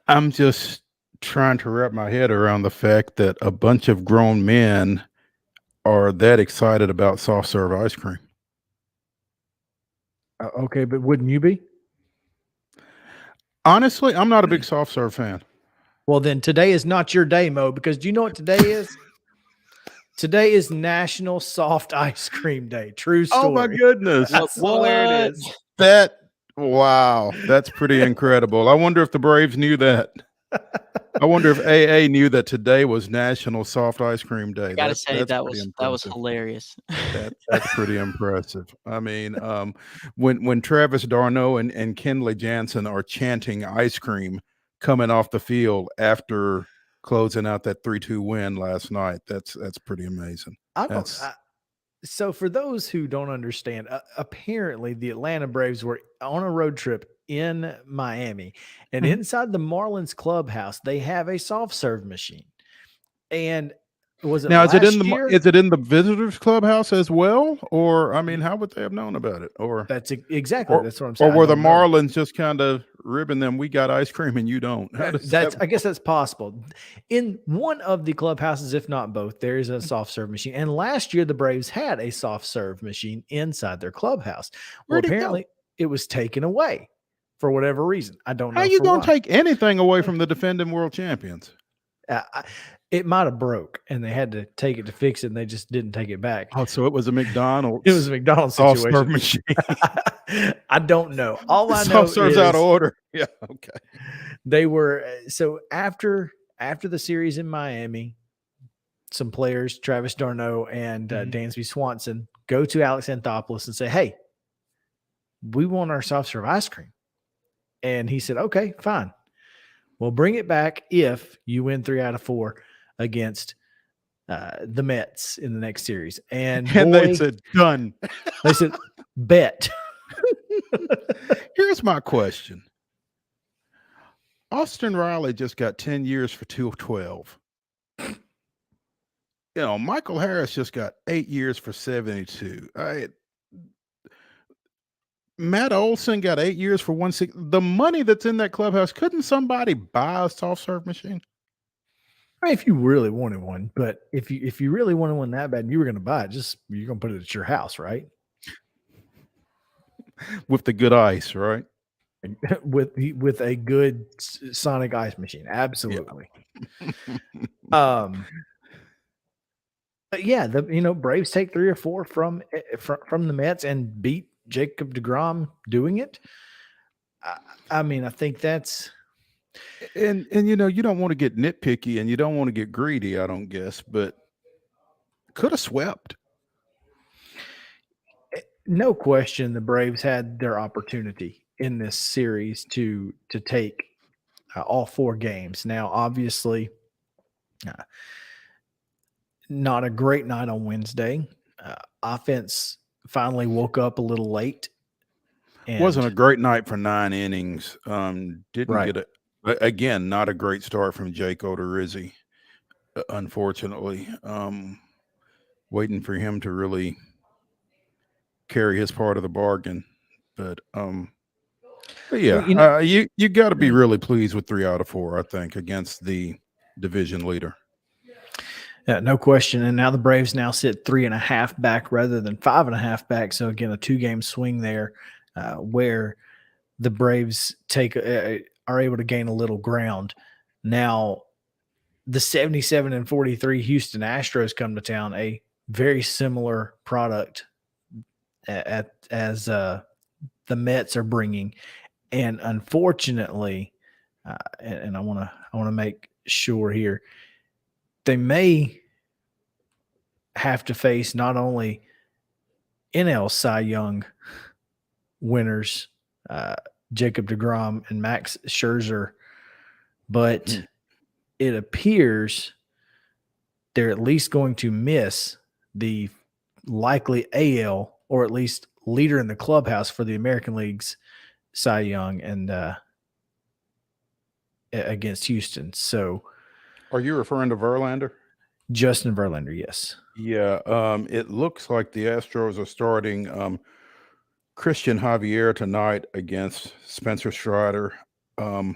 I'm just trying to wrap my head around the fact that a bunch of grown men are that excited about soft serve ice cream. Okay, but wouldn't you be? Honestly, I'm not a big soft serve fan. Well, then today is not your day, Mo, because do you know what today is? Today is National Soft Ice Cream Day. True story. Oh my goodness. Where it is. Wow, that's pretty incredible. I wonder if the Braves knew that. I wonder if AA knew that today was National Soft Ice Cream Day. I gotta say that was hilarious. That's pretty impressive. I mean, when Travis d'Arnaud and Kenley Jansen are chanting ice cream coming off the field after closing out that 3-2 win last night, that's pretty amazing. So for those who don't understand, apparently the Atlanta Braves were on a road trip in Miami, and inside the Marlins clubhouse, they have a soft serve machine. And was it now? Is it in the visitors clubhouse as well, or I mean, how would they have known about it? Or that's exactly that's what I'm saying. Or were the Marlins just kind of ribbing them? We got ice cream and you don't. I guess that's possible. In one of the clubhouses, if not both, there is a soft serve machine. And last year, the Braves had a soft serve machine inside their clubhouse. Well, apparently, it was taken away for whatever reason. I don't know. How you gonna take anything away from the defending world champions? It might have broke, and they had to take it to fix it, and they just didn't take it back. Oh, so it was a McDonald's. It was a McDonald's soft situation. serve machine. I don't know. All I know soft serve's out of order. Yeah, okay. They were so after the series in Miami, some players, Travis d'Arnaud and Dansby Swanson, go to Alex Anthopoulos and say, "Hey, we want our soft serve ice cream," and he said, "Okay, fine. We'll bring it back if you win 3 out of 4 against the Mets in the next series." And they said, done. They said, bet. Here's my question. Austin Riley just got 10 years for 212. Michael Harris just got 8 years for 72. Matt Olson got 8 years for 160. The money that's in that clubhouse, couldn't somebody buy a soft serve machine? If you really wanted one, but if you really wanted one that bad and you were going to buy it, you're going to put it at your house, right? With the good ice, right? With a good Sonic ice machine, absolutely. Yeah. But yeah, Braves take 3 or 4 from the Mets and beat Jacob deGrom doing it. I mean, I think that's and you don't want to get nitpicky and you don't want to get greedy, I don't guess, but could have swept. No question, the Braves had their opportunity in this series to take all 4 games. Now, obviously, not a great night on Wednesday. Offense finally woke up a little late. Wasn't a great night for 9 innings. Get again, not a great start from Jake Odorizzi, unfortunately. Waiting for him to really carry his part of the bargain. But yeah, you got to be really pleased with 3 out of 4, I think, against the division leader. Yeah, no question. And now the Braves now sit 3.5 back rather than 5.5 back. So again, a 2-game swing there, where the Braves are able to gain a little ground. Now, the 77-43 Houston Astros come to town, a very similar product as the Mets are bringing, and unfortunately, and I want to make sure here, they may have to face not only NL Cy Young winners, Jacob deGrom and Max Scherzer, but it appears they're at least going to miss the likely AL, or at least leader in the clubhouse for the American League's Cy Young and against Houston. So, are you referring to Verlander? Justin Verlander, yes. Yeah, it looks like the Astros are starting Christian Javier tonight against Spencer Strider. Is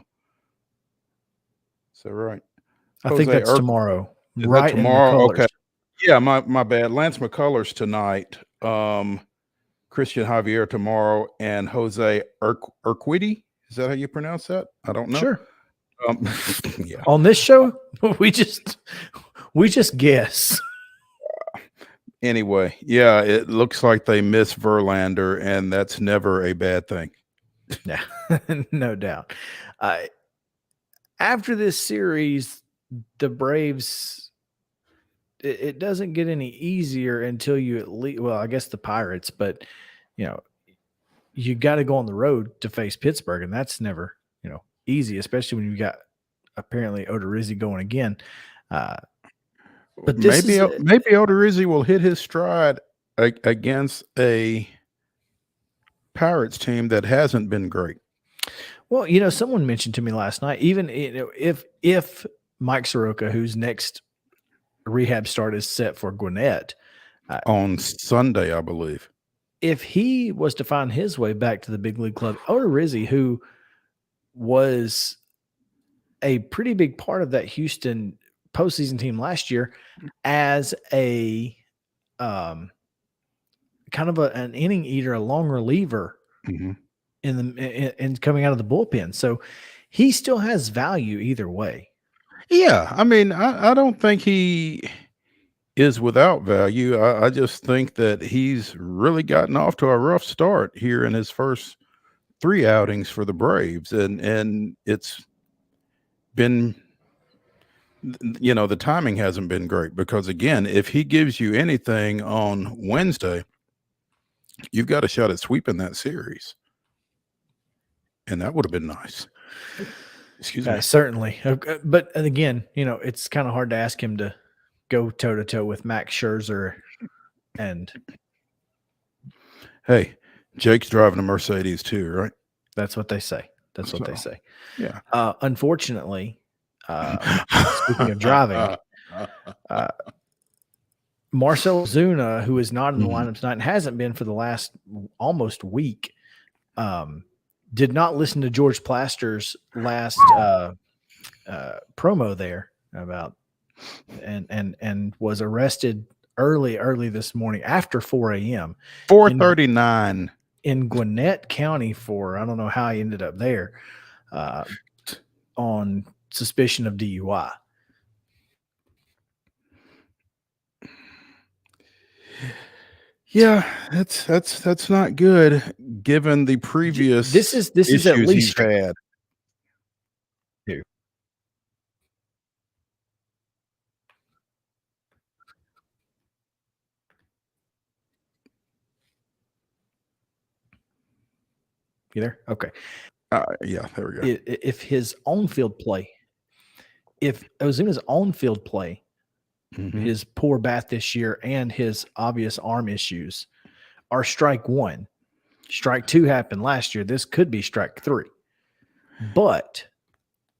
that right? I think that's tomorrow. Right, tomorrow. Okay. Yeah, my bad. Lance McCullers tonight. Christian Javier tomorrow, and Jose Urquidy. Is that how you pronounce that? I don't know. Sure. Yeah. On this show, we just guess. Anyway, yeah, it looks like they miss Verlander, and that's never a bad thing. Yeah, no doubt. After this series, the Braves, it doesn't get any easier until you at least, well, I guess the Pirates, but you got to go on the road to face Pittsburgh, and that's never, easy, especially when you got apparently Odorizzi going again. But maybe Odorizzi will hit his stride against a Pirates team that hasn't been great. Well, someone mentioned to me last night, even if Mike Soroka, whose next rehab start is set for Gwinnett on Sunday, I believe, if he was to find his way back to the big league club, Odorizzi, who was a pretty big part of that Houston postseason team last year as a kind of an inning eater, a long reliever in coming out of the bullpen. So he still has value either way. Yeah. I mean, I don't think he is without value. I just think that he's really gotten off to a rough start here in his first 3 outings for the Braves. And it's been, the timing hasn't been great because, again, if he gives you anything on Wednesday, you've got a shot at sweeping that series. And that would have been nice. Excuse me. Certainly. But again, it's kind of hard to ask him to go toe-to-toe with Max Scherzer. And hey, Jake's driving a Mercedes too, right? That's what they say. That's what they say. Yeah. Unfortunately, speaking of driving, Marcell Ozuna, who is not in the lineup tonight and hasn't been for the last almost week, did not listen to George Plaster's last promo there about and was arrested early this morning after 4 a.m. 4:39 in Gwinnett County for, I don't know how he ended up there, on suspicion of DUI. Yeah, that's not good given the previous. This is at least had. You there? Okay. Yeah, there we go. If his on-field play, if Ozuna's on-field play, his poor bat this year and his obvious arm issues are strike 1. Strike 2 happened last year. This could be strike 3. But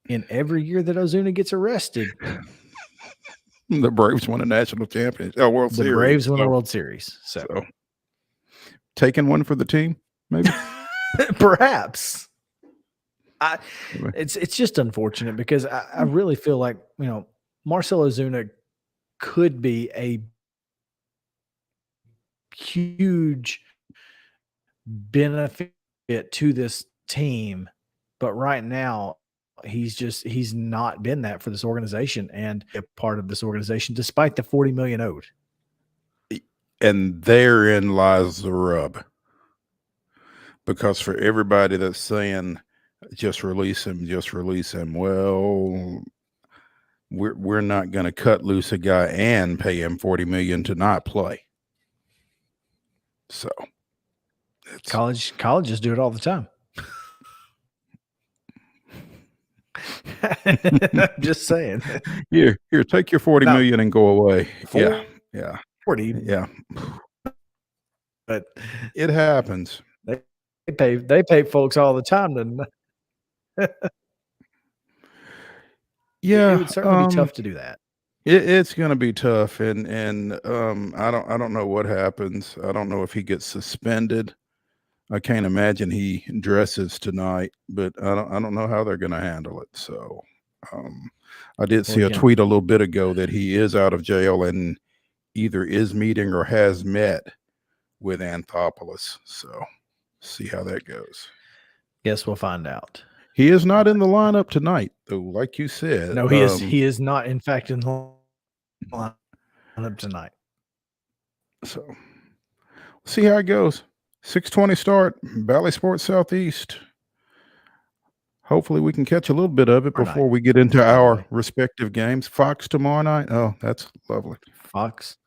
in every year that Ozuna gets arrested, the Braves won a national championship, World Series. The Braves won a World Series. So taking one for the team, maybe. Perhaps. It's just unfortunate because I really feel like, Marcell Ozuna could be a huge benefit to this team, but right now he's not been that for this organization and a part of this organization despite the $40 million owed. And therein lies the rub. Because for everybody that's saying just release him, well, we're not going to cut loose a guy and pay him $40 million to not play. So colleges do it all the time. I'm just saying. Here, take your 40 million and go away. 40, Yeah. 40. Yeah. But it happens. They pay folks all the time to Yeah. It would certainly be tough to do that. It's going to be tough, and I don't know what happens. I don't know if he gets suspended. I can't imagine he dresses tonight, but I don't know how they're going to handle it. So I did see a tweet a little bit ago that he is out of jail and either is meeting or has met with Anthopoulos. So see how that goes. Guess we'll find out. He is not in the lineup tonight, though, like you said. No, he is. He is not, in fact, in the lineup tonight. So, see how it goes. 6:20 start, Valley Sports Southeast. Hopefully, we can catch a little bit of it before we get into our respective games. Fox tomorrow night. Oh, that's lovely. Fox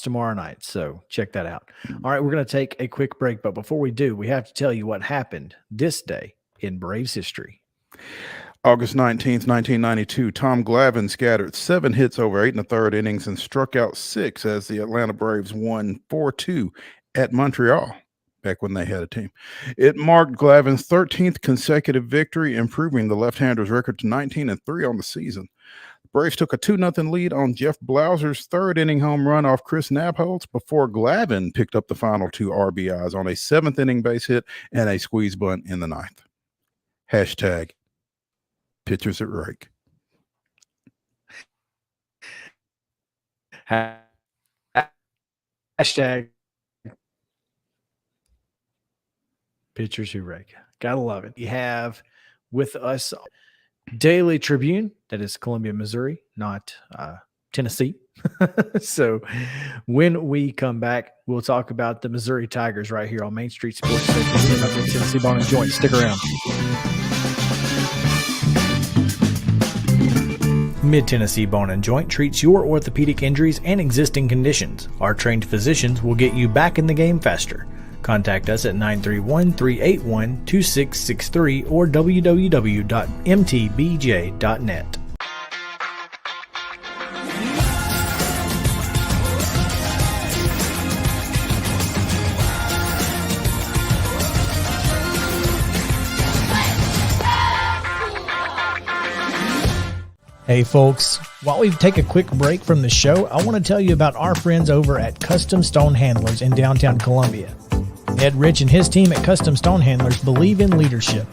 tomorrow night. So check that out. All right, we're going to take a quick break, but before we do, we have to tell you what happened this day in Braves history. August 19th, 1992, Tom Glavine scattered 7 hits over 8 1/3 innings and struck out 6 as the Atlanta Braves won 4-2 at Montreal, back when they had a team. It marked Glavine's 13th consecutive victory, improving the left-hander's record to 19-3 on the season. The Braves took a 2-0 lead on Jeff Blauser's 3rd inning home run off Chris Nabholz before Glavine picked up the final 2 RBIs on a 7th inning base hit and a squeeze bunt in the 9th. Hashtag pitchers at rake. Hashtag pitchers who rake. Gotta love it. We have with us Daily Tribune, that is Columbia, Missouri, not Tennessee. So when we come back, we'll talk about the Missouri Tigers right here on Main Street Sports. Tennessee Bone and Joint. Stick around. Mid-Tennessee Bone and Joint treats your orthopedic injuries and existing conditions. Our trained physicians will get you back in the game faster. Contact us at 931-381-2663 or www.mtbj.net. Hey folks, while we take a quick break from the show, I want to tell you about our friends over at Custom Stone Handlers in downtown Columbia. Ed Rich and his team at Custom Stone Handlers believe in leadership.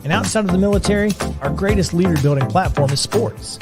And outside of the military, our greatest leader building platform is sports.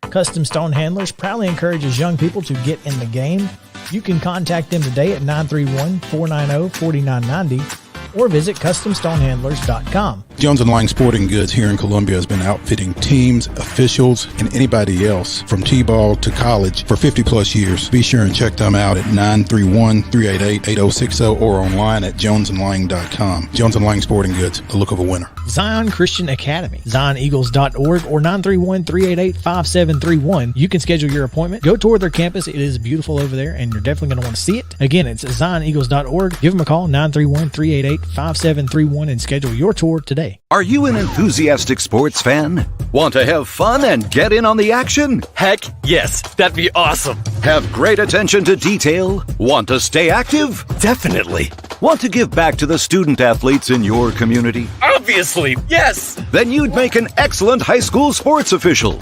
Custom Stone Handlers proudly encourages young people to get in the game. You can contact them today at 931-490-4990 or visit CustomStonehandlers.com. Jones & Lang Sporting Goods here in Columbia has been outfitting teams, officials, and anybody else from T-ball to college for 50-plus years. Be sure and check them out at 931-388-8060 or online at jonesandlang.com. Jones & Lang Sporting Goods, the look of a winner. Zion Christian Academy, ZionEagles.org or 931-388-5731. You can schedule your appointment. Go tour their campus. It is beautiful over there, and you're definitely going to want to see it. Again, it's ZionEagles.org. Give them a call, 931-388-5731, and schedule your tour today. Are you an enthusiastic sports fan? Want to have fun and get in on the action? Heck yes, that'd be awesome. Have great attention to detail? Want to stay active? Definitely. Want to give back to the student athletes in your community? Obviously, yes. Then you'd make an excellent high school sports official.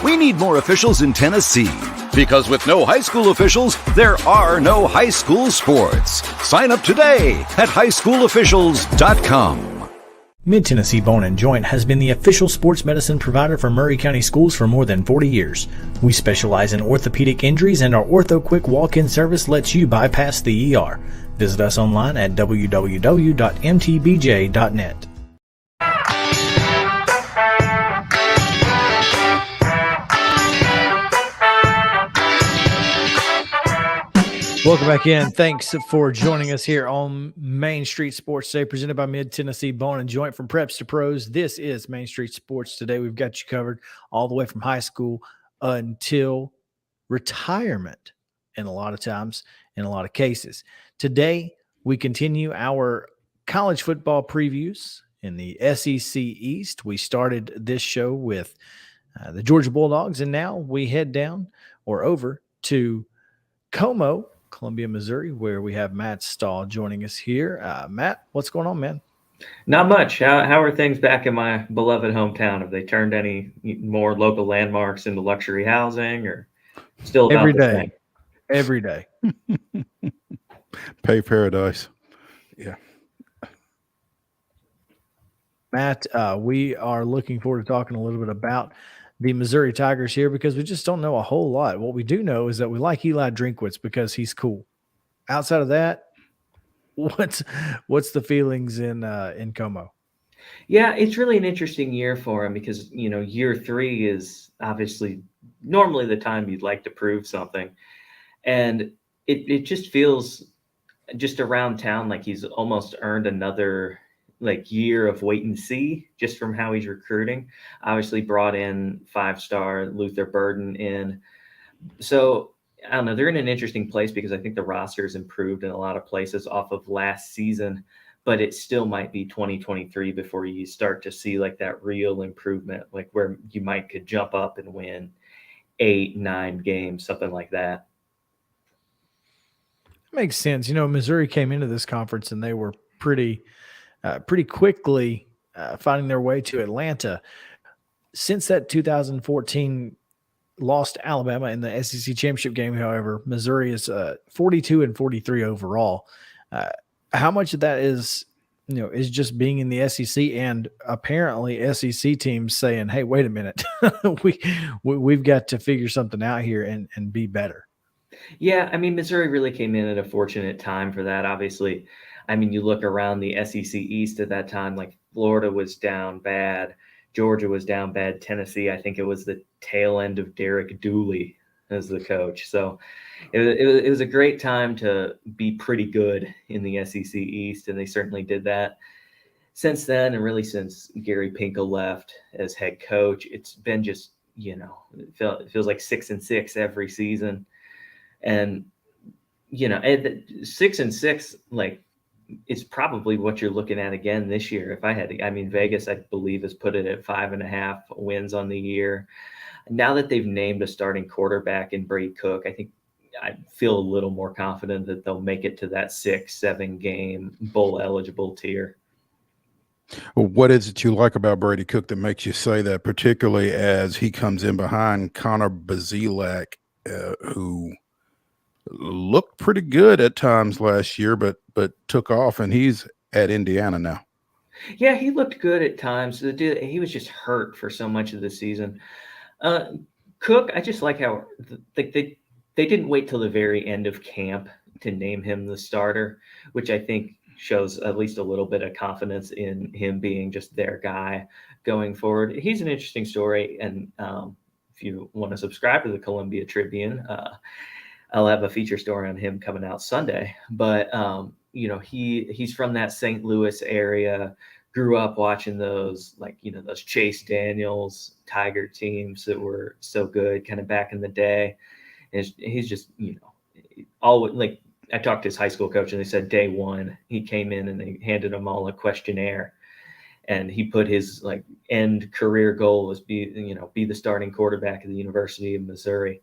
We need more officials in Tennessee, because with no high school officials, there are no high school sports. Sign up today at highschoolofficials.com. Mid-Tennessee Bone and Joint has been the official sports medicine provider for Murray County Schools for more than 40 years. We specialize in orthopedic injuries, and our Ortho Quick walk-in service lets you bypass the ER. Visit us online at www.mtbj.net. Welcome back in. Thanks for joining us here on Main Street Sports Today, presented by Mid-Tennessee Bone and Joint. From preps to pros, this is Main Street Sports Today. We've got you covered all the way from high school until retirement, and a lot of times, in a lot of cases. Today, we continue our college football previews in the SEC East. We started this show with the Georgia Bulldogs, and now we head down or over to Como, Columbia, Missouri, where we have Matt Stahl joining us here. Matt, what's going on, man? Not much. How are things back in my beloved hometown? Have they turned any more local landmarks into luxury housing, or still about every the day? same? Every day. Pay paradise. Yeah. Matt, we are looking forward to talking a little bit about the Missouri Tigers here because we just don't know a whole lot. What we do know is that we like Eli Drinkwitz because he's cool. Outside of that, what's the feelings in Como? Yeah, it's really an interesting year for him because, year 3 is obviously normally the time you'd like to prove something. And it just feels just around town like he's almost earned another year of wait and see just from how he's recruiting. Obviously brought in 5-star Luther Burden in. So I don't know, they're in an interesting place because I think the roster has improved in a lot of places off of last season, but it still might be 2023 before you start to see that real improvement, where you could jump up and win 8-9 games, something like that. Makes sense. Missouri came into this conference and they were pretty quickly finding their way to Atlanta. Since that 2014 lost to Alabama in the SEC championship game, however, Missouri is 42-43 overall. How much of that is just being in the SEC and apparently SEC teams saying, "Hey, wait a minute, we've got to figure something out here and be better." Yeah, I mean, Missouri really came in at a fortunate time for that. Obviously, I mean, you look around the SEC East at that time, Florida was down bad, Georgia was down bad, Tennessee, I think it was the tail end of Derek Dooley as the coach. So it was a great time to be pretty good in the SEC East, and they certainly did that. Since then, and really since Gary Pinkel left as head coach, it's been just, it feels like 6-6 every season. And, 6-6, it's probably what you're looking at again this year. If I had to, Vegas, I believe, has put it at 5.5 wins on the year. Now that they've named a starting quarterback in Brady Cook, I think I feel a little more confident that they'll make it to that 6-7 game bowl eligible tier. Well, what is it you like about Brady Cook that makes you say that, particularly as he comes in behind Connor Bazelak, who looked pretty good at times last year, but took off, and he's at Indiana now. Yeah, he looked good at times. He was just hurt for so much of the season. Cook, I just like how they didn't wait till the very end of camp to name him the starter, which I think shows at least a little bit of confidence in him being just their guy going forward. He's an interesting story, and if you want to subscribe to the Columbia Tribune, I'll have a feature story on him coming out Sunday. But he's from that St. Louis area, grew up watching those those Chase Daniels Tiger teams that were so good kind of back in the day. And he's just always I talked to his high school coach, and they said day one he came in and they handed him all a questionnaire, and he put his end career goal was be the starting quarterback of the University of Missouri.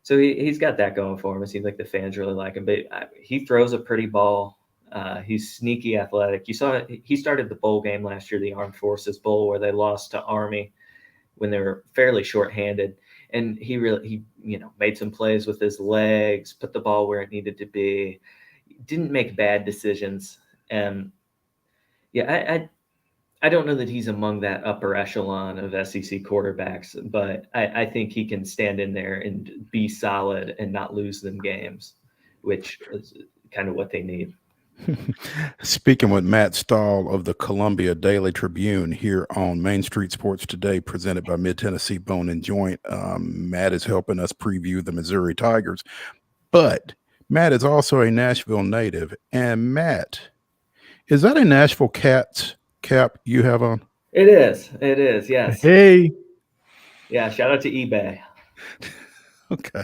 So he's got that going for him. It seems like the fans really like him. But he throws a pretty ball. He's sneaky athletic. You saw he started the bowl game last year, the Armed Forces Bowl, where they lost to Army when they were fairly shorthanded. And he made some plays with his legs, put the ball where it needed to be, didn't make bad decisions. And yeah, I don't know that he's among that upper echelon of SEC quarterbacks, but I think he can stand in there and be solid and not lose them games, which is kind of what they need. Speaking with Matt Stahl of the Columbia Daily Tribune here on Main Street Sports Today, presented by Mid-Tennessee Bone and Joint. Matt is helping us preview the Missouri Tigers, but Matt is also a Nashville native. And Matt, is that a Nashville Cats cap you have on? It is. Yes. Hey. Yeah. Shout out to eBay. Okay.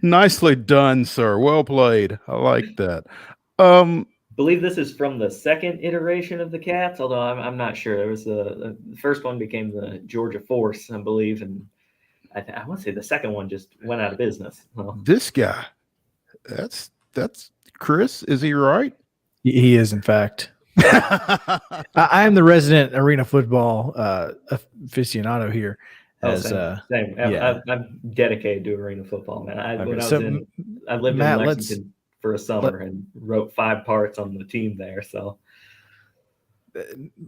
Nicely done, sir. Well played. I like that. Believe this is from the second iteration of the Cats, although I'm not sure. There was the first one became the Georgia Force, I believe, and I want to say the second one just went out of business. Well, this guy, that's Chris. Is he right? He is, in fact. I am the resident arena football aficionado here. Same. Yeah. I'm dedicated to arena football, man. I lived Matt, in Lexington for a summer and wrote 5 parts on the team there. So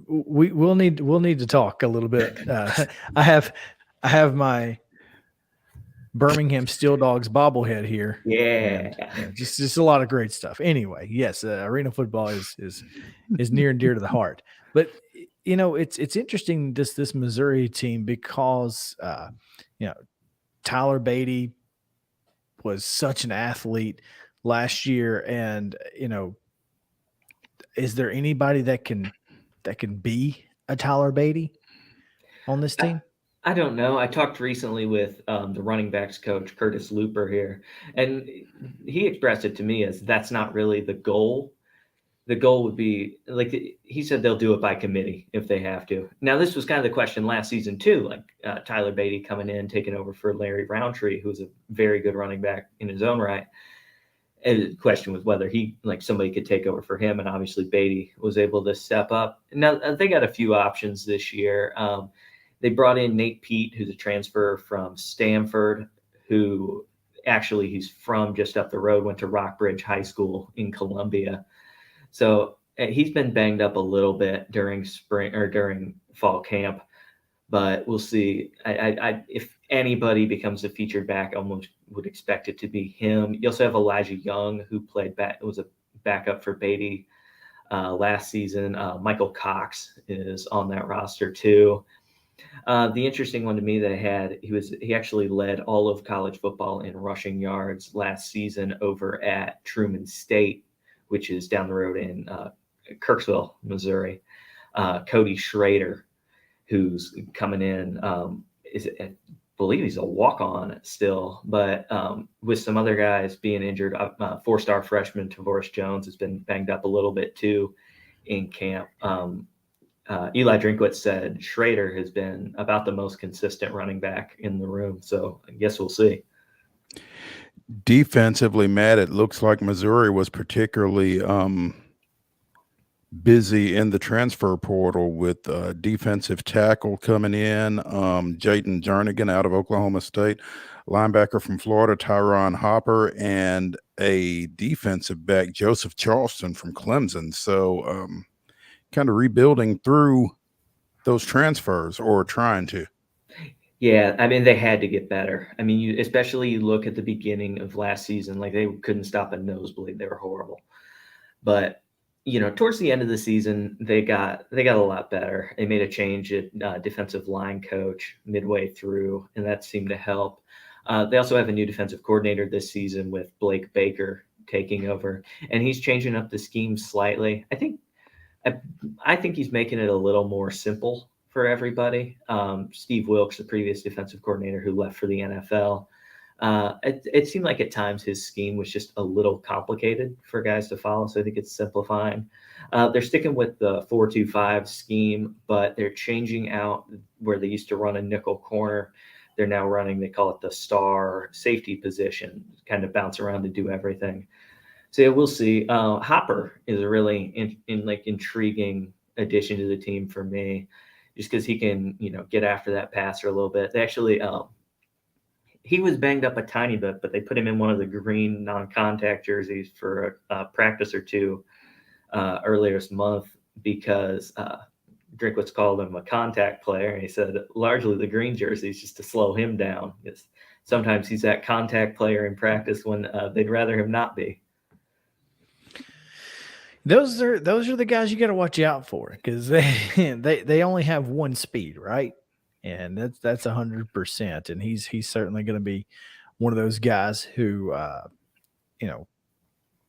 we'll need to talk a little bit. I have my Birmingham Steel Dogs bobblehead here. Yeah, and just a lot of great stuff. Anyway, yes, arena football is near and dear to the heart. But it's interesting this Missouri team because Tyler Beatty was such an athlete last year, and is there anybody that can be a Tyler Beatty on this team? I don't know. I talked recently with the running backs coach, Curtis Looper here, and he expressed it to me as that's not really the goal. The goal would be, like he said, they'll do it by committee if they have to. Now, this was kind of the question last season too, like Tyler Beatty coming in, taking over for Larry Roundtree, who's a very good running back in his own right. And the question was whether somebody could take over for him, and obviously Beatty was able to step up. Now, they got a few options this year. They brought in Nate Pete, who's a transfer from Stanford, who actually he's from just up the road, went to Rockbridge High School in Columbia. So he's been banged up a little bit during spring or during fall camp, but we'll see. If anybody becomes a featured back, I almost would expect it to be him. You also have Elijah Young, who was a backup for Beatty last season. Michael Cox is on that roster too. The interesting one to me that I had, he actually led all of college football in rushing yards last season over at Truman State, which is down the road in Kirksville, Missouri. Cody Schrader, who's coming in, I believe he's a walk-on still, but with some other guys being injured, 4-star freshman Tavoris Jones has been banged up a little bit too in camp. Eli Drinkwitz said Schrader has been about the most consistent running back in the room. So I guess we'll see. Defensively, Matt, it looks like Missouri was particularly busy in the transfer portal with defensive tackle coming in, Jayden Jernigan out of Oklahoma State, linebacker from Florida, Tyron Hopper, and a defensive back, Joseph Charleston from Clemson. So kind of rebuilding through those transfers, or trying to. Yeah, I mean, they had to get better. I mean, you look at the beginning of last season, like they couldn't stop a nosebleed. They were horrible. But, towards the end of the season, they got a lot better. They made a change at defensive line coach midway through, and that seemed to help. They also have a new defensive coordinator this season with Blake Baker taking over, and he's changing up the scheme slightly. I think he's making it a little more simple for everybody. Steve Wilkes, the previous defensive coordinator who left for the NFL, it seemed like at times his scheme was just a little complicated for guys to follow. So I think it's simplifying. They're sticking with the 4-2-5 scheme, but they're changing out where they used to run a nickel corner. They're now running, they call it the star safety position, kind of bounce around to do everything. So yeah, we'll see. Hopper is a really intriguing addition to the team for me, just because he can, get after that passer a little bit. They actually, he was banged up a tiny bit, but they put him in one of the green non-contact jerseys for a practice or two earlier this month because Drinkwitz called him a contact player, and he said largely the green jersey is just to slow him down. Because sometimes he's that contact player in practice when they'd rather him not be. Those are the guys you got to watch out for because they only have one speed, right? And that's 100%. And he's certainly going to be one of those guys who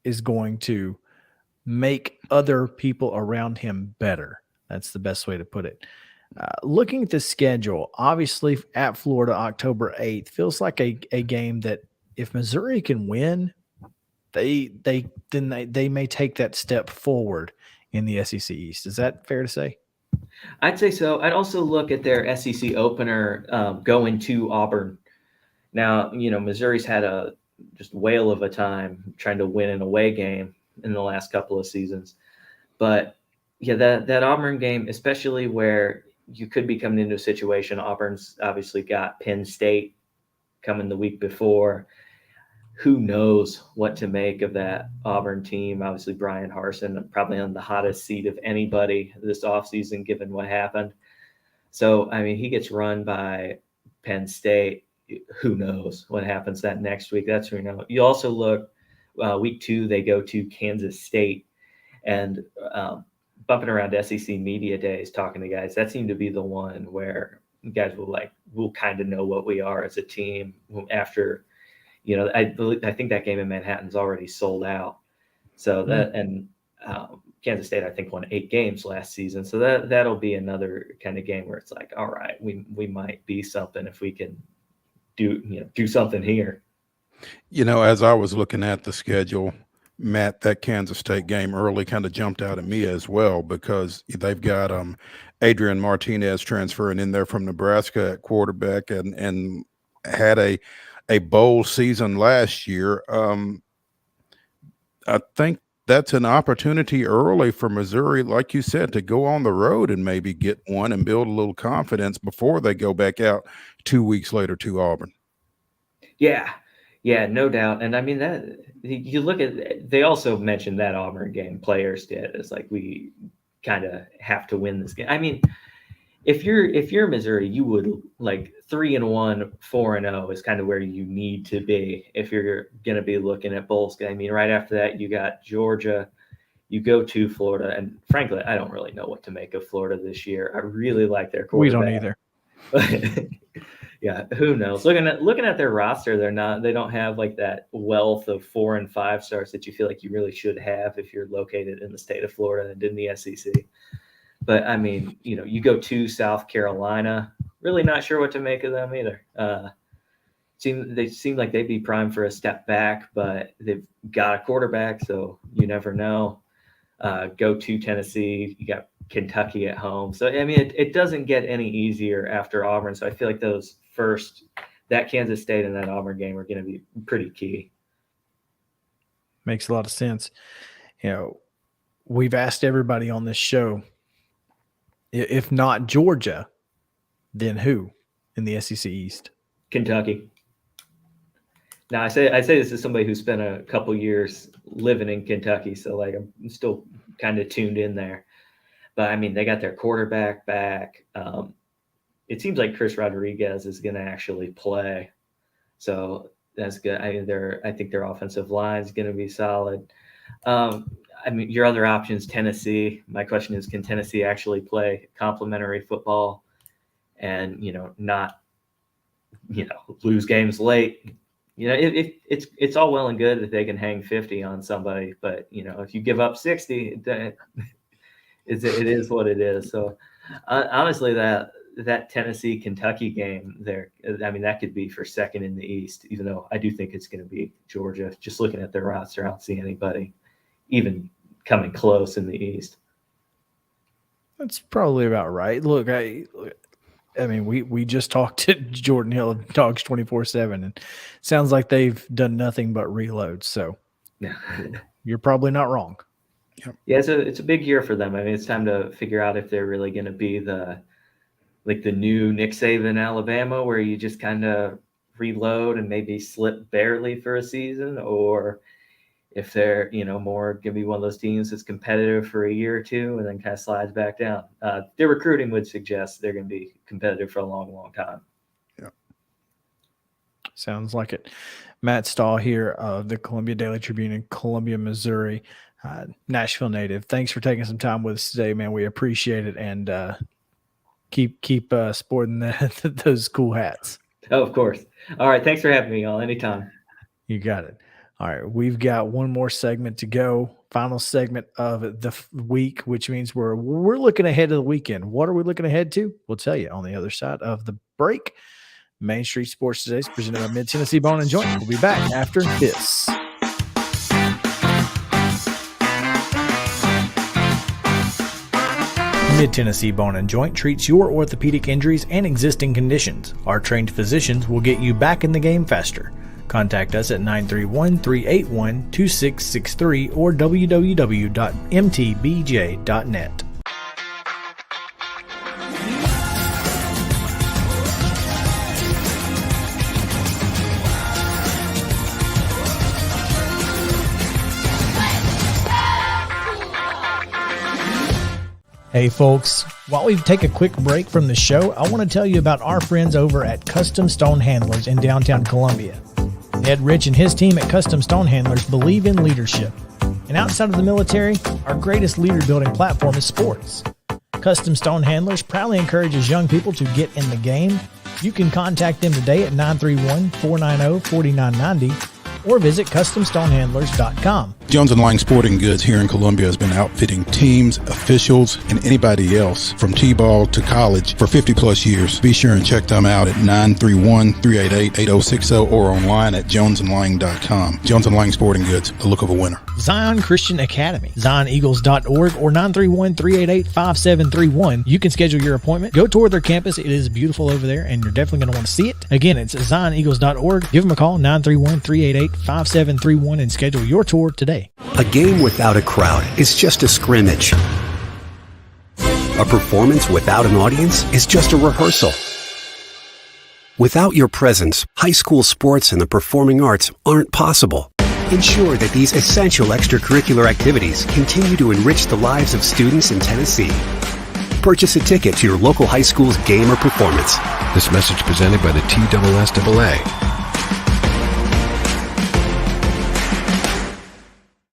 is going to make other people around him better. That's the best way to put it. Looking at the schedule, obviously at Florida, October 8th feels like a game that if Missouri can win, they may take that step forward in the SEC East. Is that fair to say? I'd say so. I'd also look at their SEC opener going to Auburn. Now, Missouri's had a just whale of a time trying to win an away game in the last couple of seasons. But yeah, that Auburn game, especially where you could be coming into a situation, Auburn's obviously got Penn State coming the week before. Who knows what to make of that Auburn team? Obviously, Brian Harsin probably on the hottest seat of anybody this offseason, given what happened. So, I mean, he gets run by Penn State. Who knows what happens that next week? That's who you know. You also look week 2, they go to Kansas State, and bumping around SEC media days, talking to guys, that seemed to be the one where guys we'll kind of know what we are as a team after. I think that game in Manhattan's already sold out. So that and Kansas State, I think, won 8 games last season. So that'll be another kind of game where it's like, all right, we might be something if we can do something here. As I was looking at the schedule, Matt, that Kansas State game early kind of jumped out at me as well, because they've got Adrian Martinez transferring in there from Nebraska at quarterback and had a bowl season last year. I think that's an opportunity early for Missouri, like you said, to go on the road and maybe get one and build a little confidence before they go back out 2 weeks later to Auburn. Yeah, no doubt. And I mean, that you look at, they also mentioned that Auburn game players did. It's like, we kind of have to win this game. I mean, if you're Missouri, you would 3-1, 4-0 is kind of where you need to be if you're going to be looking at bowls. I mean, right after that, you got Georgia, you go to Florida, and frankly, I don't really know what to make of Florida this year. I really like their quarterback. We don't either. Yeah, who knows? Looking at their roster, they don't have that wealth of 4 and 5 stars that you feel like you really should have if you're located in the state of Florida and in the SEC. But I mean, you go to South Carolina, really not sure what to make of them either. They seem like they'd be primed for a step back, but they've got a quarterback, so you never know. Go to Tennessee, you got Kentucky at home. So, I mean, it doesn't get any easier after Auburn. So I feel like that Kansas State and that Auburn game are going to be pretty key. Makes a lot of sense. We've asked everybody on this show, if not Georgia, then who in the SEC East? Kentucky. Now, I say this as somebody who spent a couple years living in Kentucky, so I'm still kind of tuned in there. But I mean, they got their quarterback back. It seems like Chris Rodriguez is going to actually play, so that's good. I think their offensive line is going to be solid. I mean, your other options, Tennessee. My question is, can Tennessee actually play complementary football and not lose games late? It's all well and good that they can hang 50 on somebody, but if you give up 60, it is what it is. So honestly, that Tennessee Kentucky game there, I mean, that could be for second in the East, even though I do think it's going to be Georgia. Just looking at their roster, I don't see anybody even coming close in the East. That's probably about right. Look, I mean, we just talked to Jordan Hill of Dogs 24/7, and it sounds like they've done nothing but reload. So you're probably not wrong. Yeah, it's a big year for them. I mean, it's time to figure out if they're really going to be the new Nick Saban Alabama, where you just kind of reload and maybe slip barely for a season, or if they're more going to be one of those teams that's competitive for a year or two and then kind of slides back down. Their recruiting would suggest they're going to be competitive for a long, long time. Yeah, sounds like it. Matt Stahl here of the Columbia Daily Tribune in Columbia, Missouri, Nashville native. Thanks for taking some time with us today, man. We appreciate it, and keep sporting those cool hats. Oh, of course. All right, thanks for having me, y'all. Anytime. You got it. All right, we've got one more segment to go. Final segment of the week, which means we're looking ahead to the weekend. What are we looking ahead to? We'll tell you on the other side of the break. Main Street Sports Today is presented by Mid-Tennessee Bone and Joint. We'll be back after this. Mid-Tennessee Bone and Joint treats your orthopedic injuries and existing conditions. Our trained physicians will get you back in the game faster. Contact us at 931-381-2663 or www.mtbj.net. Hey folks, while we take a quick break from the show, I want to tell you about our friends over at Custom Stone Handlers in downtown Columbia. Ed Rich and his team at Custom Stone Handlers believe in leadership. And outside of the military, our greatest leader building platform is sports. Custom Stone Handlers proudly encourages young people to get in the game. You can contact them today at 931-490-4990 or visit CustomStonehandlers.com. Jones & Lang Sporting Goods here in Columbia has been outfitting teams, officials, and anybody else from T-ball to college for 50-plus years. Be sure and check them out at 931-388-8060 or online at jonesandlang.com. Jones & Lang Sporting Goods, the look of a winner. Zion Christian Academy, ZionEagles.org or 931-388-5731. You can schedule your appointment. Go tour their campus. It is beautiful over there, and you're definitely going to want to see it. Again, it's ZionEagles.org. Give them a call, 931-388-5731, and schedule your tour today. A game without a crowd is just a scrimmage. A performance without an audience is just a rehearsal. Without your presence, high school sports and the performing arts aren't possible. Ensure that these essential extracurricular activities continue to enrich the lives of students in Tennessee. Purchase a ticket to your local high school's game or performance. This message presented by the TSSAA.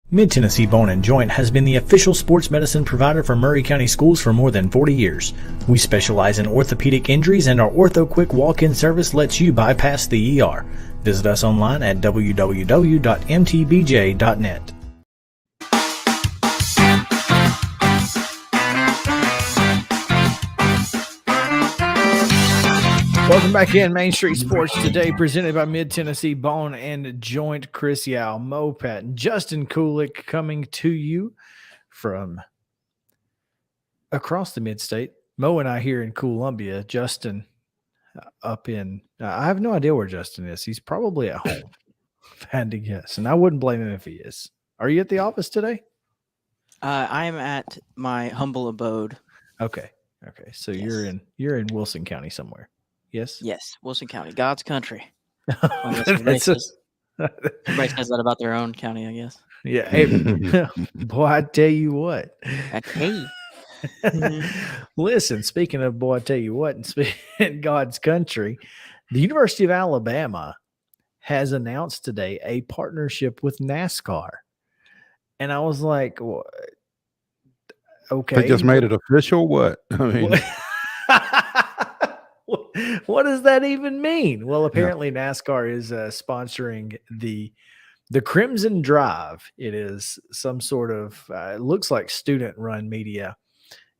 Mid-Tennessee Bone and Joint has been the official sports medicine provider for Murray County Schools for more than 40 years. We specialize in orthopedic injuries, and our Ortho Quick walk-in service lets you bypass the ER. Visit us online at www.mtbj.net. Welcome back in Main Street Sports Today, presented by Mid-Tennessee Bone and Joint. Chris Yao, Mo Patton, Justin Kulik coming to you from across the mid-state. Mo and I here in Columbia. Justin up in, I have no idea where Justin is. He's probably at home, if I had to guess. And I wouldn't blame him if he is. Are you at the office today? I am at my humble abode. Okay. So yes. You're in Wilson County somewhere. Yes. Yes, Wilson County, God's country. Everybody says that about their own county, I guess. Yeah. Hey, boy, I tell you what. Listen, speaking of boy, I tell you what, and speaking God's country, the University of Alabama has announced today a partnership with NASCAR, and I was like, well, okay, they just made it official. What? I mean. What does that even mean? Well, apparently NASCAR is sponsoring the Crimson Drive. It is some sort of it looks like student-run media,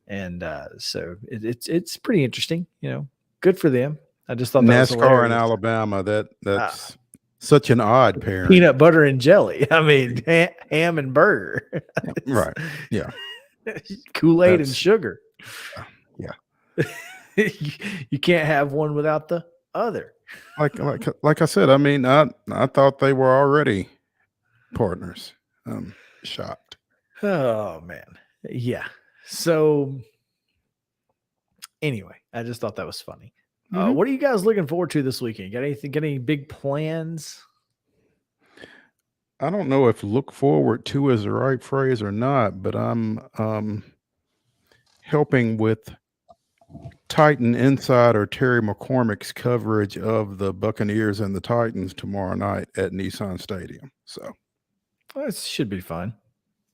and so it's pretty interesting. You know, good for them. I just thought that NASCAR in Alabama. That's such an odd pairing. Peanut butter and jelly. I mean, ham and burger. Right. Yeah. Kool-Aid and sugar. Yeah. You can't have one without the other. Like I said, I mean, I thought they were already partners. Shocked. Oh man. Yeah. So anyway, I just thought that was funny. What are you guys looking forward to this weekend? Got any big plans? I don't know if look forward to is the right phrase or not, but I'm helping with Titan insider Terry McCormick's coverage of the Buccaneers and the Titans tomorrow night at Nissan Stadium. So it should be fun.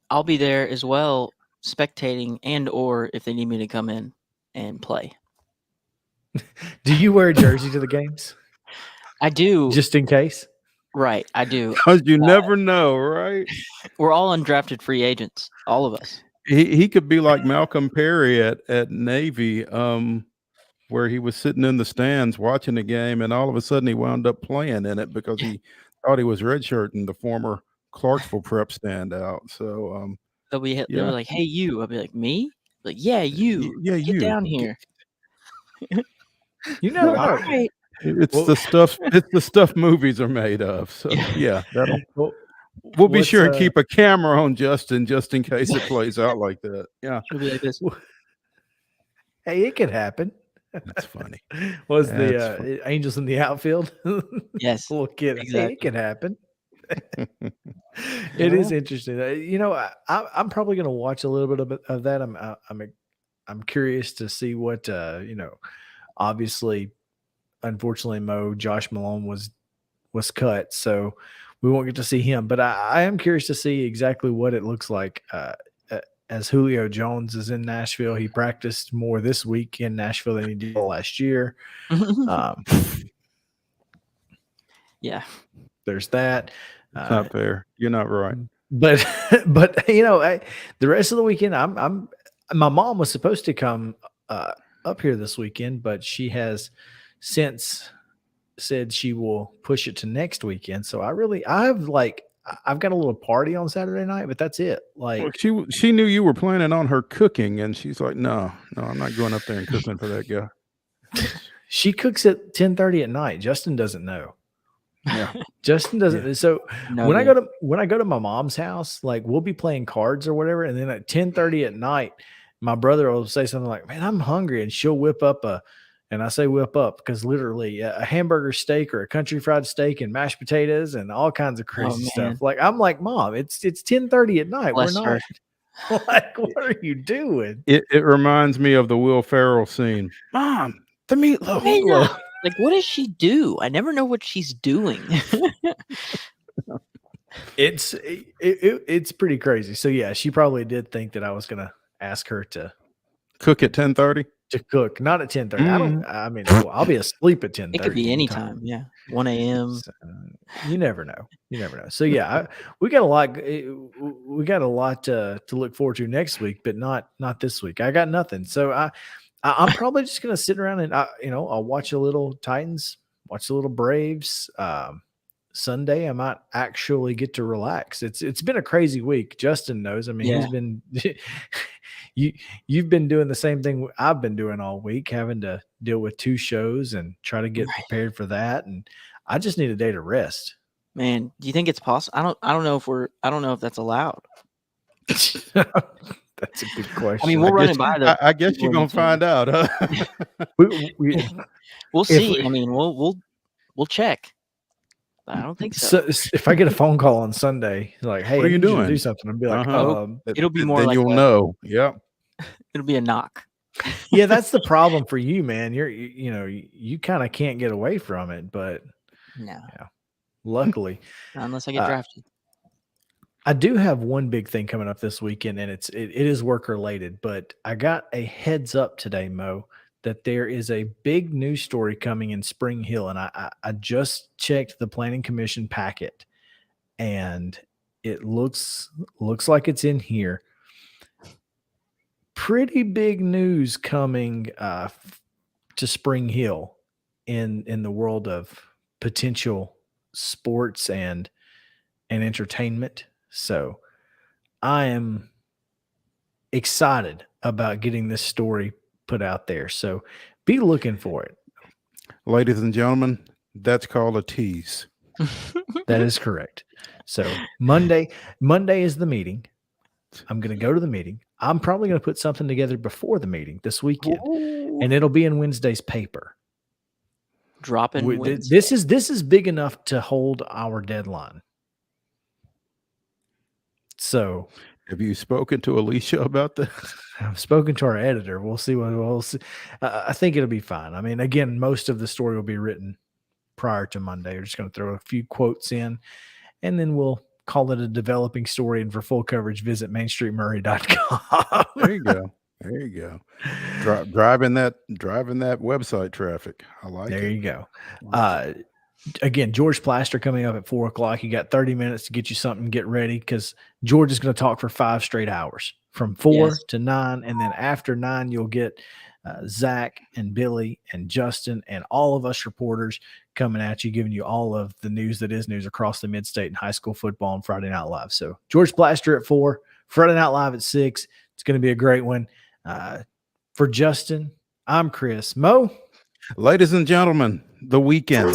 I'll be there as well, spectating, and or if they need me to come in and play. Do you wear a jersey to the games? I do, just in case. Right, I do. Because you never know, right? We're all undrafted free agents, all of us. He could be like Malcolm Perry at Navy. where he was sitting in the stands watching the game, and all of a sudden he wound up playing in it because he thought he was redshirting the former Clarksville Prep standout. So they were like, "Hey, you." I'll be like, "Me?" Like, "Yeah, you. Yeah, Get you down here." You know, all right. It's the stuff. It's the stuff movies are made of. So yeah, we'll be sure and keep a camera on Justin just in case it plays out like that. Yeah, She'll be like this. Hey, it could happen. That's funny. Was the Angels in the outfield? Yes, little kid. exactly. Hey, it could happen. It is interesting. You know, I'm probably going to watch a little bit of that. I'm curious to see what you know. Obviously, unfortunately, Josh Malone was cut, so we won't get to see him. But I am curious to see exactly what it looks like as Julio Jones is in Nashville. He practiced more this week in Nashville than he did last year. Yeah, there's that. It's not fair. You're not right. But you know, the rest of the weekend, my mom was supposed to come up here this weekend, but she has since said she will push it to next weekend. So I've got a little party on Saturday night, but that's it. Like, well, she knew you were planning on her cooking, and she's like, no, I'm not going up there and cooking for that guy. She cooks at 10:30 at night. Justin doesn't know. Yeah, Justin doesn't. Yeah. So no, when I go to my mom's house, like we'll be playing cards or whatever, and then at 10:30 at night, my brother will say something like, "Man, I'm hungry," and she'll whip up and I say whip up because literally a hamburger steak or a country fried steak and mashed potatoes and all kinds of crazy stuff. Like I'm like, Mom, it's 10:30 at night. Bless We're not like, what are you doing? It reminds me of the Will Ferrell scene. Mom, the meatloaf. Like, what does she do? I never know what she's doing. It's pretty crazy. So yeah, she probably did think that I was gonna ask her to cook at 10:30. To cook, not at 10:30. I mean, I'll be asleep at 10:30. It could be any time. Yeah, 1 a.m. So, you never know. So yeah, we got a lot. We got a lot to look forward to next week, but not this week. I got nothing. So I'm probably just gonna sit around and I'll watch a little Titans, watch a little Braves. Sunday, I might actually get to relax. It's been a crazy week. Justin knows. I mean, he's been. You've been doing the same thing I've been doing all week, having to deal with 2 shows and try to get prepared for that. And I just need a day to rest. Man, do you think it's possible? I don't know if that's allowed. That's a good question. I mean, we'll run it by I guess you're gonna find out, huh? We'll see. I mean, we'll check. I don't think so. If I get a phone call on Sunday, like, "Hey, what are you doing? Do something," I'll be like, "It'll be more then like you'll know." Yep. It'll be a knock. Yeah, that's the problem for you, man. You kind of can't get away from it, but luckily, unless I get drafted. I do have one big thing coming up this weekend, and it is work related. But I got a heads up today, Mo, that there is a big news story coming in Spring Hill, and I just checked the Planning Commission packet, and it looks like it's in here. Pretty big news coming to Spring Hill in the world of potential sports and entertainment. So I am excited about getting this story put out there. So be looking for it. Ladies and gentlemen, that's called a tease. That is correct. So Monday is the meeting. I'm going to go to the meeting. I'm probably going to put something together before the meeting this weekend, and it'll be in Wednesday's paper. Dropping. This is big enough to hold our deadline. So, have you spoken to Alicia about that? I've spoken to our editor. We'll see what we'll see. I think it'll be fine. I mean, again, most of the story will be written prior to Monday. We're just going to throw a few quotes in, and then we'll call it a developing story. And for full coverage, visit mainstreetmurray.com. There you go. There you go. Driving that website traffic. I like it. There you go. Again, George Plaster coming up at 4:00. You got 30 minutes to get you something, get ready, because George is going to talk for 5 straight hours from 4 to 9. And then after 9, you'll get Zach and Billy and Justin and all of us reporters coming at you, giving you all of the news that is news across the mid-state and high school football on Friday Night Live. So George Plaster at 4, Friday Night Live at 6. It's going to be a great one. For Justin, I'm Chris. Mo? Ladies and gentlemen, the weekend